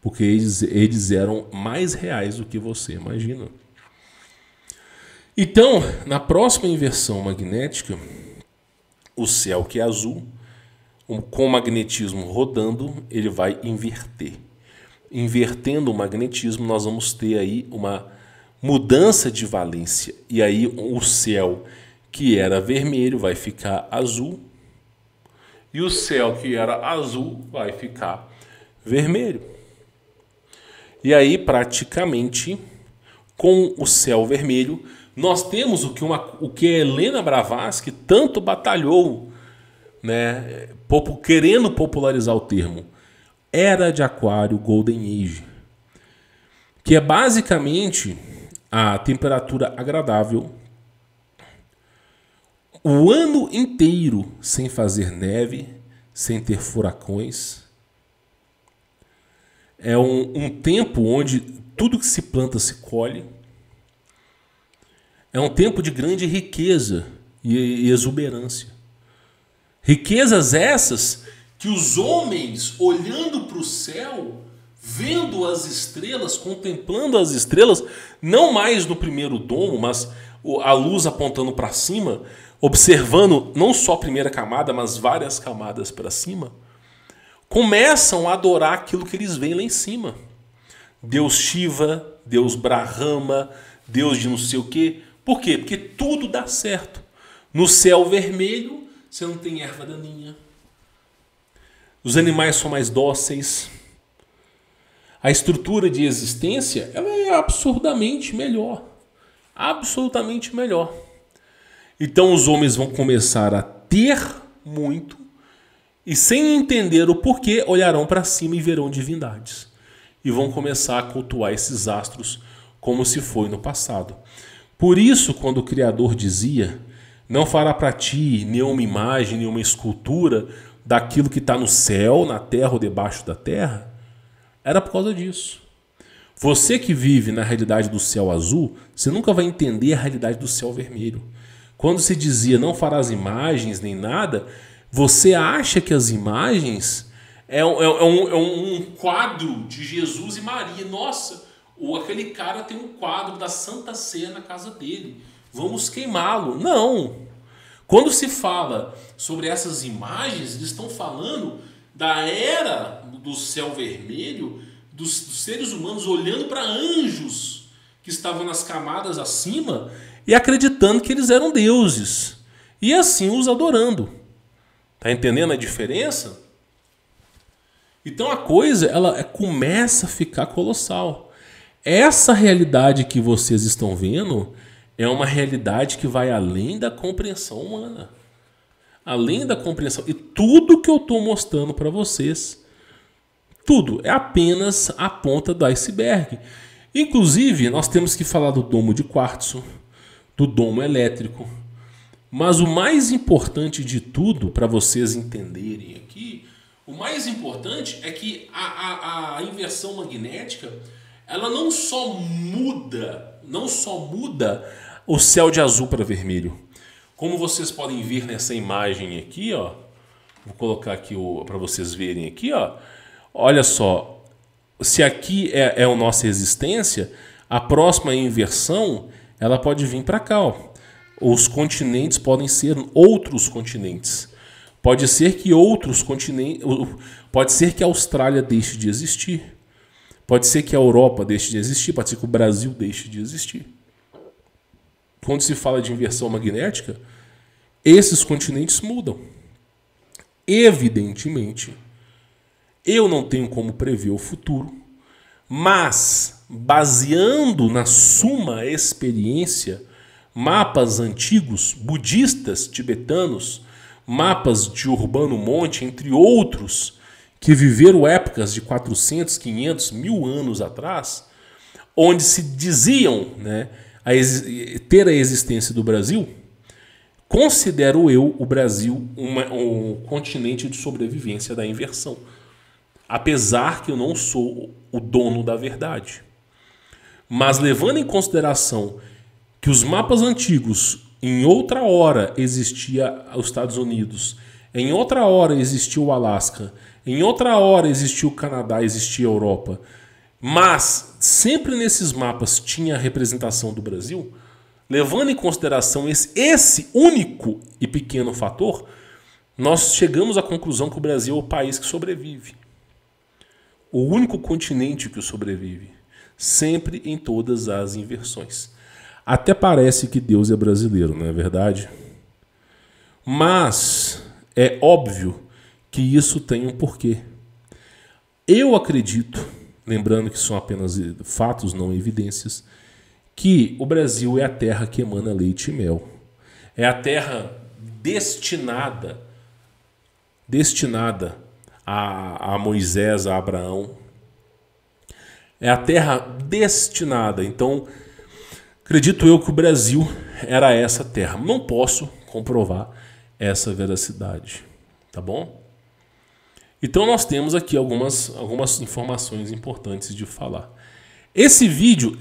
Porque eles eram mais reais do que você imagina. Então, na próxima inversão magnética, o céu que é azul, com o magnetismo rodando, ele vai inverter. Invertendo o magnetismo, nós vamos ter aí uma mudança de valência. E aí o céu que era vermelho vai ficar azul. E o céu que era azul vai ficar vermelho. E aí, praticamente, com o céu vermelho, nós temos o que a Helena Blavatsky tanto batalhou, né, querendo popularizar o termo. Era de Aquário Golden Age. Que é basicamente a temperatura agradável, o ano inteiro sem fazer neve, sem ter furacões. É um tempo onde tudo que se planta se colhe. É um tempo de grande riqueza e exuberância. Riquezas essas que os homens, olhando para o céu, vendo as estrelas, contemplando as estrelas, não mais no primeiro domo, mas a luz apontando para cima, observando não só a primeira camada, mas várias camadas para cima, começam a adorar aquilo que eles veem lá em cima. Deus Shiva, Deus Brahma, Deus de não sei o quê. Por quê? Porque tudo dá certo. No céu vermelho, você não tem erva daninha. Os animais são mais dóceis. A estrutura de existência ela é absurdamente melhor. Absolutamente melhor. Então os homens vão começar a ter muito e, sem entender o porquê, olharão para cima e verão divindades. E vão começar a cultuar esses astros como se foi no passado. Por isso, quando o Criador dizia: não fará para ti nenhuma imagem, nenhuma escultura daquilo que está no céu, na terra ou debaixo da terra, era por causa disso. Você que vive na realidade do céu azul, você nunca vai entender a realidade do céu vermelho. Quando se dizia não farás imagens nem nada, você acha que as imagens é um quadro de Jesus e Maria. Nossa, aquele cara tem um quadro da Santa Ceia na casa dele. Vamos queimá-lo. Não. Quando se fala sobre essas imagens, eles estão falando da era do céu vermelho, dos seres humanos olhando para anjos que estavam nas camadas acima e acreditando que eles eram deuses. E assim os adorando. Tá entendendo a diferença? Então a coisa ela começa a ficar colossal. Essa realidade que vocês estão vendo é uma realidade que vai além da compreensão humana. Além da compreensão. E tudo que eu estou mostrando para vocês, tudo é apenas a ponta do iceberg. Inclusive, nós temos que falar do domo de quartzo, do domo elétrico. Mas o mais importante de tudo, para vocês entenderem aqui, o mais importante é que a inversão magnética, ela não só muda o céu de azul para vermelho. Como vocês podem ver nessa imagem aqui, ó, vou colocar aqui para vocês verem aqui, ó. Olha só, se aqui é a nossa existência, a próxima inversão ela pode vir para cá, ó. Os continentes podem ser outros continentes. Pode ser que outros continentes, pode ser que a Austrália deixe de existir. Pode ser que a Europa deixe de existir, pode ser que o Brasil deixe de existir. Quando se fala de inversão magnética, esses continentes mudam. Evidentemente, eu não tenho como prever o futuro, mas baseando na suma experiência, mapas antigos, budistas, tibetanos, mapas de Urbano Monte, entre outros, que viveram épocas de 400, 500, 1000 anos atrás, onde se diziam, né, ter a existência do Brasil, considero eu o Brasil um continente de sobrevivência da inversão. Apesar que eu não sou o dono da verdade. Mas levando em consideração que os mapas antigos, em outra hora existia os Estados Unidos, em outra hora existia o Alasca, em outra hora existia o Canadá, existia a Europa, mas sempre nesses mapas tinha a representação do Brasil, levando em consideração esse único e pequeno fator, nós chegamos à conclusão que o Brasil é o país que sobrevive. O único continente que sobrevive, sempre em todas as inversões. Até parece que Deus é brasileiro, não é verdade? Mas é óbvio que isso tem um porquê. Eu acredito, lembrando que são apenas fatos, não evidências, que o Brasil é a terra que emana leite e mel. É a terra destinada a Moisés, a Abraão. É a terra destinada. Então, acredito eu que o Brasil era essa terra. Não posso comprovar essa veracidade. Tá bom? Então nós temos aqui algumas informações importantes de falar. Esse vídeo,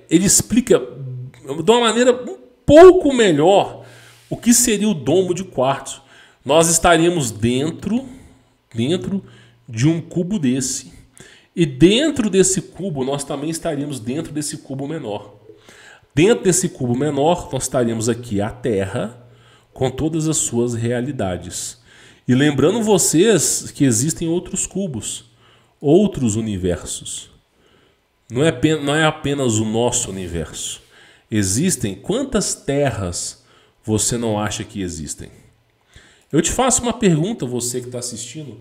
ele explica de uma maneira um pouco melhor o que seria o domo de quartzo. Nós estaríamos dentro de um cubo desse. E dentro desse cubo, nós também estaríamos dentro desse cubo menor. Dentro desse cubo menor, nós estaríamos aqui a Terra, com todas as suas realidades. E lembrando vocês que existem outros cubos, outros universos. Não é apenas o nosso universo. Existem quantas terras você não acha que existem? Eu te faço uma pergunta, você que está assistindo.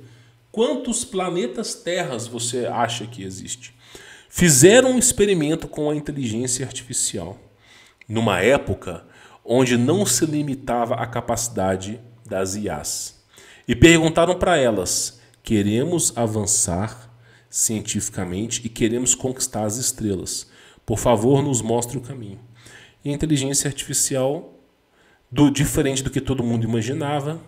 Quantos planetas terras você acha que existe? Fizeram um experimento com a inteligência artificial, numa época onde não se limitava a capacidade das IAs. E perguntaram para elas: queremos avançar cientificamente e queremos conquistar as estrelas. Por favor, nos mostre o caminho. E a inteligência artificial, diferente do que todo mundo imaginava,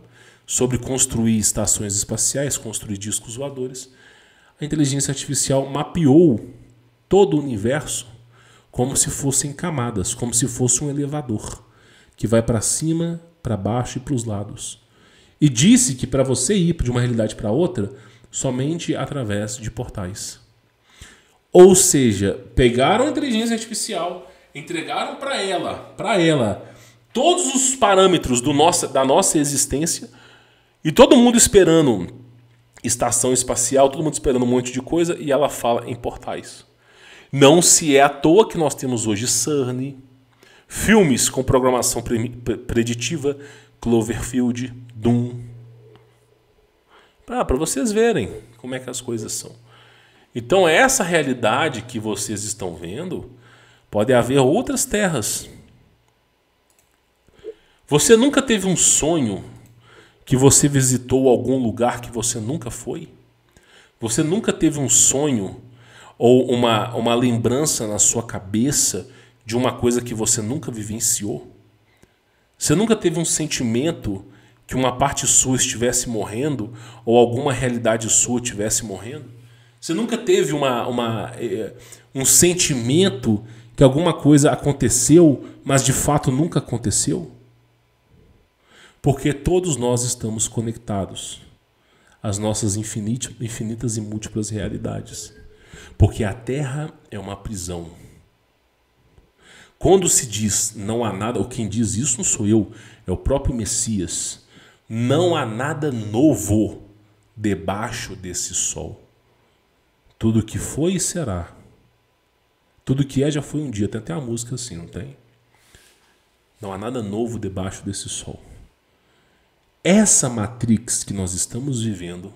sobre construir estações espaciais, construir discos voadores, a inteligência artificial mapeou todo o universo como se fossem camadas, como se fosse um elevador, que vai para cima, para baixo e para os lados. E disse que para você ir de uma realidade para outra, somente através de portais. Ou seja, pegaram a inteligência artificial, entregaram para ela, todos os parâmetros da nossa existência, e todo mundo esperando estação espacial, todo mundo esperando um monte de coisa, e ela fala em portais. Não se é à toa que nós temos hoje CERN, filmes com programação preditiva, Cloverfield, Doom. Para vocês verem como é que as coisas são. Então essa realidade que vocês estão vendo, pode haver outras terras. Você nunca teve um sonho que você visitou algum lugar que você nunca foi? Você nunca teve um sonho ou uma lembrança na sua cabeça de uma coisa que você nunca vivenciou? Você nunca teve um sentimento que uma parte sua estivesse morrendo ou alguma realidade sua estivesse morrendo? Você nunca teve um sentimento que alguma coisa aconteceu, mas de fato nunca aconteceu? Porque todos nós estamos conectados às nossas infinitas e múltiplas realidades. Porque a Terra é uma prisão. Quando se diz não há nada, ou quem diz isso não sou eu, é o próprio Messias. Não há nada novo debaixo desse sol. Tudo que foi e será. Tudo que é já foi um dia. Tem até uma música assim, não tem? Não há nada novo debaixo desse sol. Essa Matrix que nós estamos vivendo,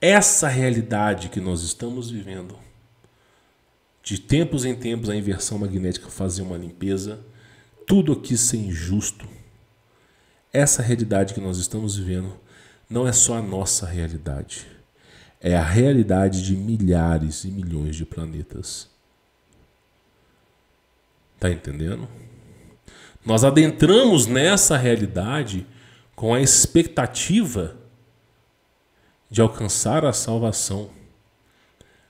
essa realidade que nós estamos vivendo, de tempos em tempos a inversão magnética fazia uma limpeza, tudo aqui ser injusto. Essa realidade que nós estamos vivendo não é só a nossa realidade. É a realidade de milhares e milhões de planetas. Tá entendendo? Nós adentramos nessa realidade com a expectativa de alcançar a salvação,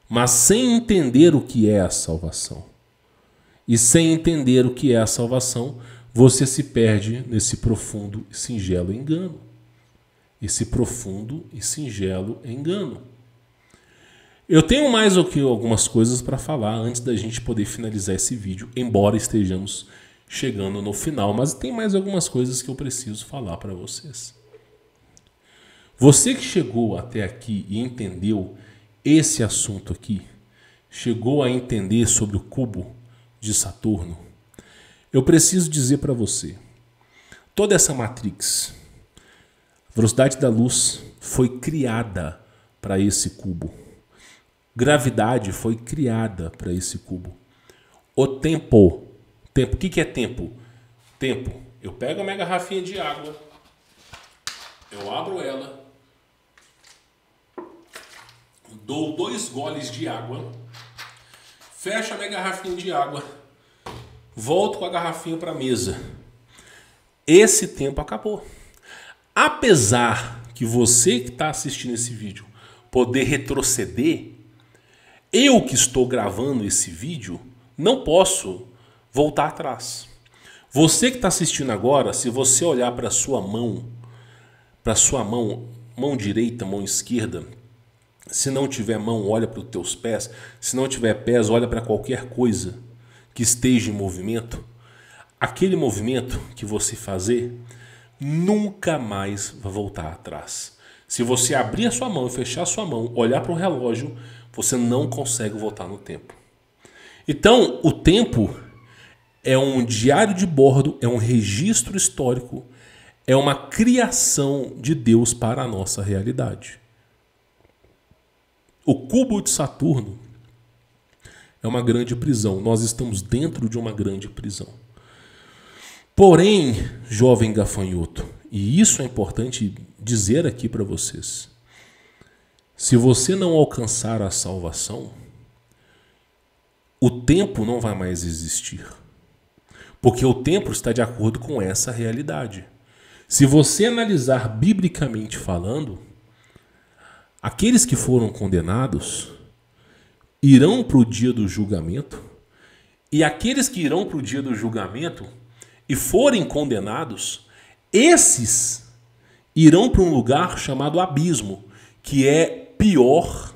mas sem entender o que é a salvação. E sem entender o que é a salvação, você se perde nesse profundo e singelo engano. Esse profundo e singelo engano. Eu tenho mais algumas coisas para falar antes da gente poder finalizar esse vídeo, embora estejamos chegando no final, mas tem mais algumas coisas que eu preciso falar para vocês. Você que chegou até aqui e entendeu esse assunto aqui, chegou a entender sobre o cubo de Saturno, eu preciso dizer para você, toda essa matrix, a velocidade da luz foi criada para esse cubo. Gravidade foi criada para esse cubo. O tempo. O que é tempo? Tempo. Eu pego a minha garrafinha de água, eu abro ela, dou 2 goles de água, fecho a minha garrafinha de água, volto com a garrafinha para a mesa. Esse tempo acabou. Apesar que você que está assistindo esse vídeo poder retroceder, eu que estou gravando esse vídeo não posso voltar atrás. Você que está assistindo agora, se você olhar para a sua mão, mão direita, mão esquerda, se não tiver mão, olha para os teus pés, se não tiver pés, olha para qualquer coisa que esteja em movimento, aquele movimento que você fazer nunca mais vai voltar atrás. Se você abrir a sua mão e fechar a sua mão, olhar para o relógio, você não consegue voltar no tempo. Então, o tempo é um diário de bordo, é um registro histórico, é uma criação de Deus para a nossa realidade. O cubo de Saturno é uma grande prisão. Nós estamos dentro de uma grande prisão. Porém, jovem gafanhoto, e isso é importante dizer aqui para vocês, se você não alcançar a salvação, o tempo não vai mais existir. Porque o tempo está de acordo com essa realidade. Se você analisar biblicamente falando, aqueles que foram condenados irão para o dia do julgamento, e aqueles que irão para o dia do julgamento e forem condenados, esses irão para um lugar chamado abismo, que é pior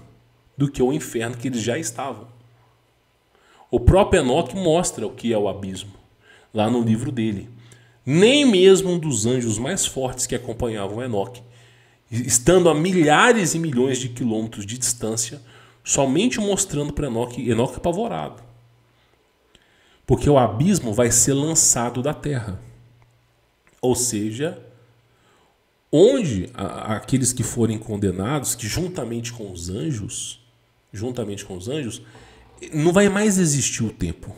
do que o inferno que eles já estavam. O próprio Enoque mostra o que é o abismo, lá no livro dele. Nem mesmo um dos anjos mais fortes que acompanhavam Enoque, estando a milhares e milhões de quilômetros de distância, somente mostrando para Enoque apavorado. Porque o abismo vai ser lançado da terra. Ou seja, onde aqueles que forem condenados, que juntamente com os anjos, não vai mais existir o tempo.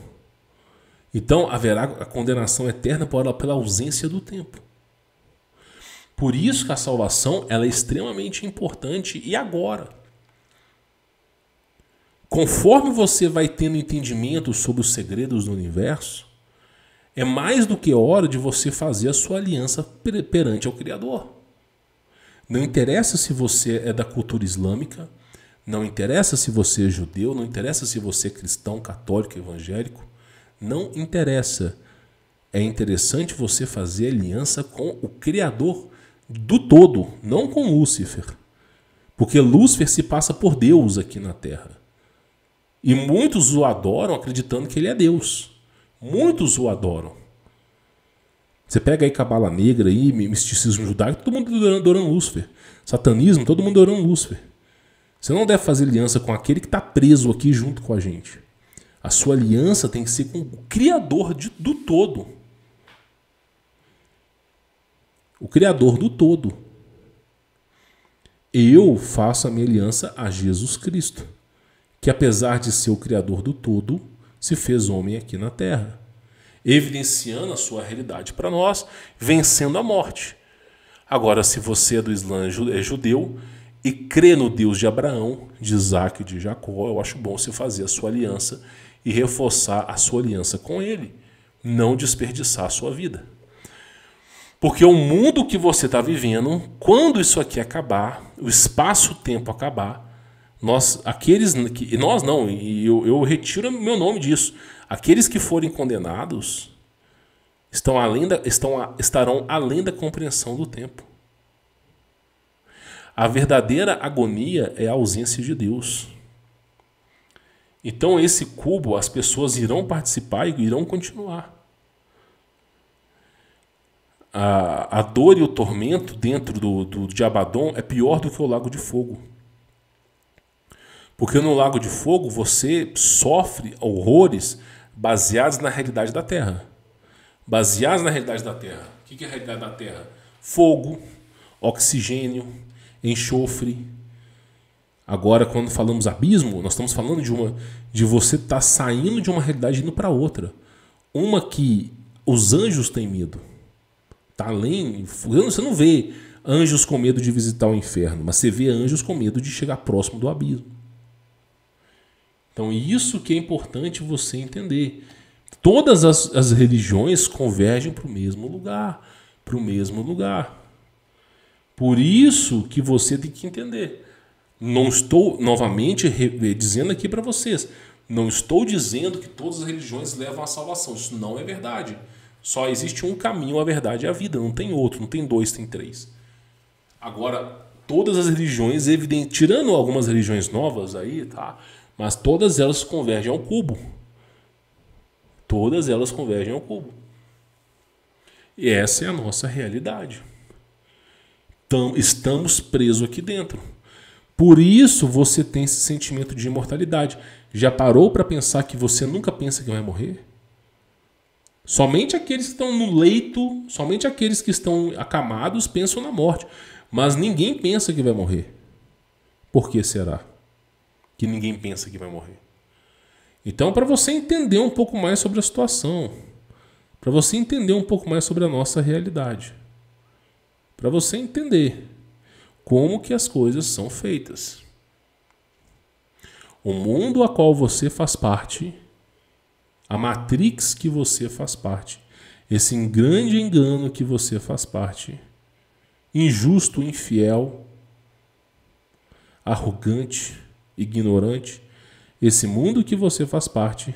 Então haverá a condenação eterna pela ausência do tempo. Por isso que a salvação ela é extremamente importante. E agora? Conforme você vai tendo entendimento sobre os segredos do universo, é mais do que hora de você fazer a sua aliança perante ao Criador. Não interessa se você é da cultura islâmica, não interessa se você é judeu, não interessa se você é cristão, católico, evangélico, não interessa. É interessante você fazer aliança com o Criador do todo, não com Lúcifer. Porque Lúcifer se passa por Deus aqui na Terra. E muitos o adoram acreditando que ele é Deus. Muitos o adoram. Você pega aí Cabala Negra, aí, misticismo judaico, todo mundo adorando Lúcifer. Satanismo, todo mundo adorando Lúcifer. Você não deve fazer aliança com aquele que está preso aqui junto com a gente. A sua aliança tem que ser com o Criador do todo. O Criador do todo. Eu faço a minha aliança a Jesus Cristo, que apesar de ser o Criador do todo, se fez homem aqui na Terra, evidenciando a sua realidade para nós, vencendo a morte. Agora, se você é do Islã, é judeu, e crê no Deus de Abraão, de Isaac e de Jacó, eu acho bom você fazer a sua aliança e reforçar a sua aliança com ele, não desperdiçar a sua vida. Porque o mundo que você está vivendo, quando isso aqui acabar, o espaço-tempo acabar, eu retiro meu nome disso. Aqueles que forem condenados estarão além da compreensão do tempo. A verdadeira agonia é a ausência de Deus. Então esse cubo, as pessoas irão participar e irão continuar. A dor e o tormento dentro de Abaddon é pior do que o lago de fogo. Porque no lago de fogo você sofre horrores baseados na realidade da Terra. Baseados na realidade da Terra. O que é a realidade da Terra? Fogo, oxigênio, enxofre. Agora, quando falamos abismo, nós estamos falando de você estar saindo de uma realidade e indo para outra. Uma que os anjos têm medo. Tá além. Você não vê anjos com medo de visitar o inferno, mas você vê anjos com medo de chegar próximo do abismo. Então, isso que é importante você entender. Todas as religiões convergem para o mesmo lugar. Para o mesmo lugar. Por isso que você tem que entender. Não estou, novamente, dizendo aqui para vocês, não estou dizendo que todas as religiões levam à salvação. Isso não é verdade. Só existe um caminho, a verdade é a vida. Não tem outro, não tem dois, tem três. Agora, todas as religiões, tirando algumas religiões novas aí, tá? Mas todas elas convergem ao cubo. Todas elas convergem ao cubo. E essa é a nossa realidade. Estamos presos aqui dentro. Por isso você tem esse sentimento de imortalidade. Já parou para pensar que você nunca pensa que vai morrer? Somente aqueles que estão no leito, somente aqueles que estão acamados pensam na morte. Mas ninguém pensa que vai morrer. Por que será que ninguém pensa que vai morrer? Então, para você entender um pouco mais sobre a situação, para você entender um pouco mais sobre a nossa realidade, para você entender como que as coisas são feitas. O mundo a qual você faz parte, a matrix que você faz parte, esse grande engano que você faz parte, injusto, infiel, arrogante, ignorante, esse mundo que você faz parte,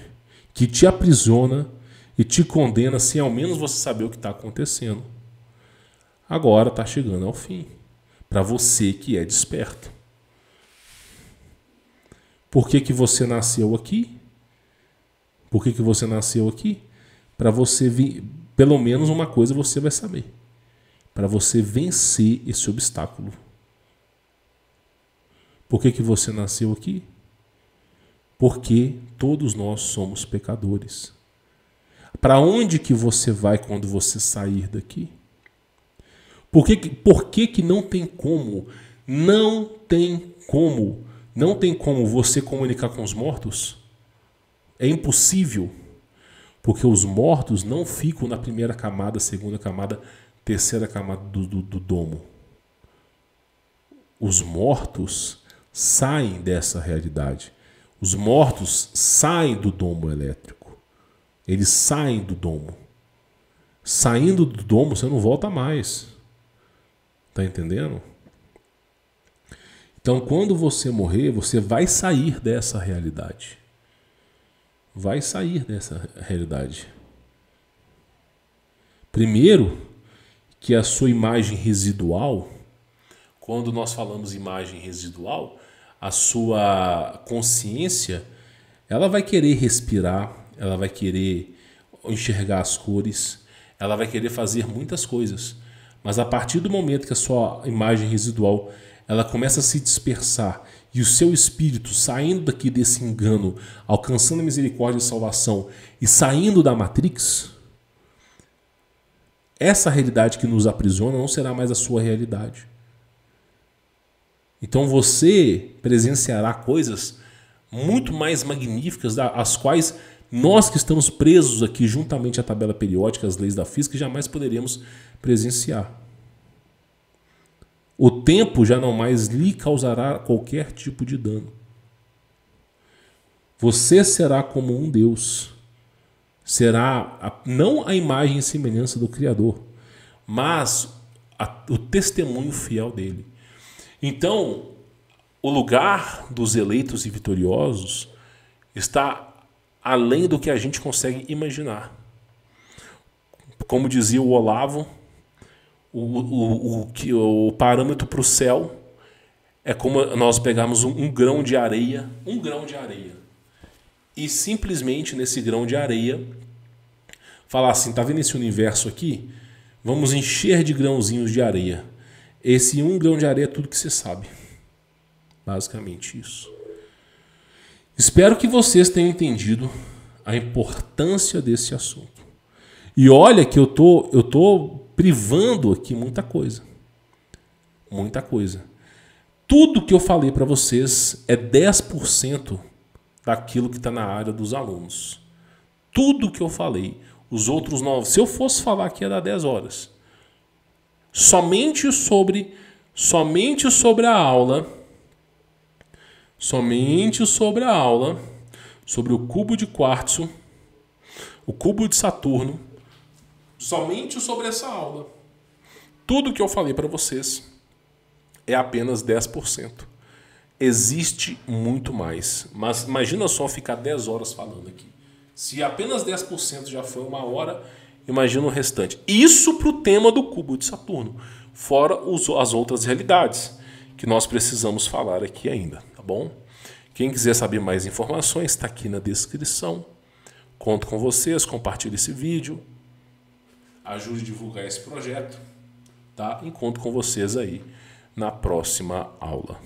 que te aprisiona e te condena sem ao menos você saber o que está acontecendo, agora está chegando ao fim. Para você que é desperto. Por que você nasceu aqui? Por que você nasceu aqui? Para você vir, pelo menos uma coisa você vai saber. Para você vencer esse obstáculo. Por que você nasceu aqui? Porque todos nós somos pecadores. Para onde que você vai quando você sair daqui? Por que não tem como? Não tem como você comunicar com os mortos? É impossível. Porque os mortos não ficam na primeira camada, segunda camada, terceira camada do domo. Os mortos saem dessa realidade. Os mortos saem do domo elétrico. Eles saem do domo. Saindo do domo, você não volta mais. Tá entendendo? Então, quando você morrer, você vai sair dessa realidade. Vai sair dessa realidade. Primeiro, que a sua imagem residual, quando nós falamos imagem residual, a sua consciência, ela vai querer respirar, ela vai querer enxergar as cores, ela vai querer fazer muitas coisas. Mas a partir do momento que a sua imagem residual ela começa a se dispersar e o seu espírito saindo daqui desse engano, alcançando a misericórdia e salvação e saindo da Matrix, essa realidade que nos aprisiona não será mais a sua realidade. Então você presenciará coisas muito mais magníficas, as quais nós que estamos presos aqui juntamente à tabela periódica, às leis da física, jamais poderemos presenciar. O tempo já não mais lhe causará qualquer tipo de dano. Você será como um Deus. Será não a imagem e semelhança do Criador, mas o testemunho fiel dele. Então, o lugar dos eleitos e vitoriosos está além do que a gente consegue imaginar. Como dizia o Olavo, o parâmetro para o céu é como nós pegarmos um grão de areia, e simplesmente nesse grão de areia falar assim, tá vendo esse universo aqui? Vamos encher de grãozinhos de areia. Esse um grão de areia é tudo que você sabe. Basicamente isso. Espero que vocês tenham entendido a importância desse assunto. E olha que eu tô privando aqui muita coisa. Muita coisa. Tudo que eu falei para vocês é 10% daquilo que está na área dos alunos. Tudo que eu falei. Os outros 9. Se eu fosse falar aqui ia dar 10 horas. Somente sobre a aula. Somente sobre a aula. Sobre o cubo de quartzo. O cubo de Saturno. Somente sobre essa aula. Tudo que eu falei para vocês é apenas 10%. Existe muito mais. Mas imagina só ficar 10 horas falando aqui. Se apenas 10% já foi 1 hora, imagina o restante. Isso para o tema do cubo de Saturno. Fora as outras realidades que nós precisamos falar aqui ainda. Tá bom? Quem quiser saber mais informações, está aqui na descrição. Conto com vocês, compartilhe esse vídeo. Ajude a divulgar esse projeto, tá? Encontro com vocês aí na próxima aula.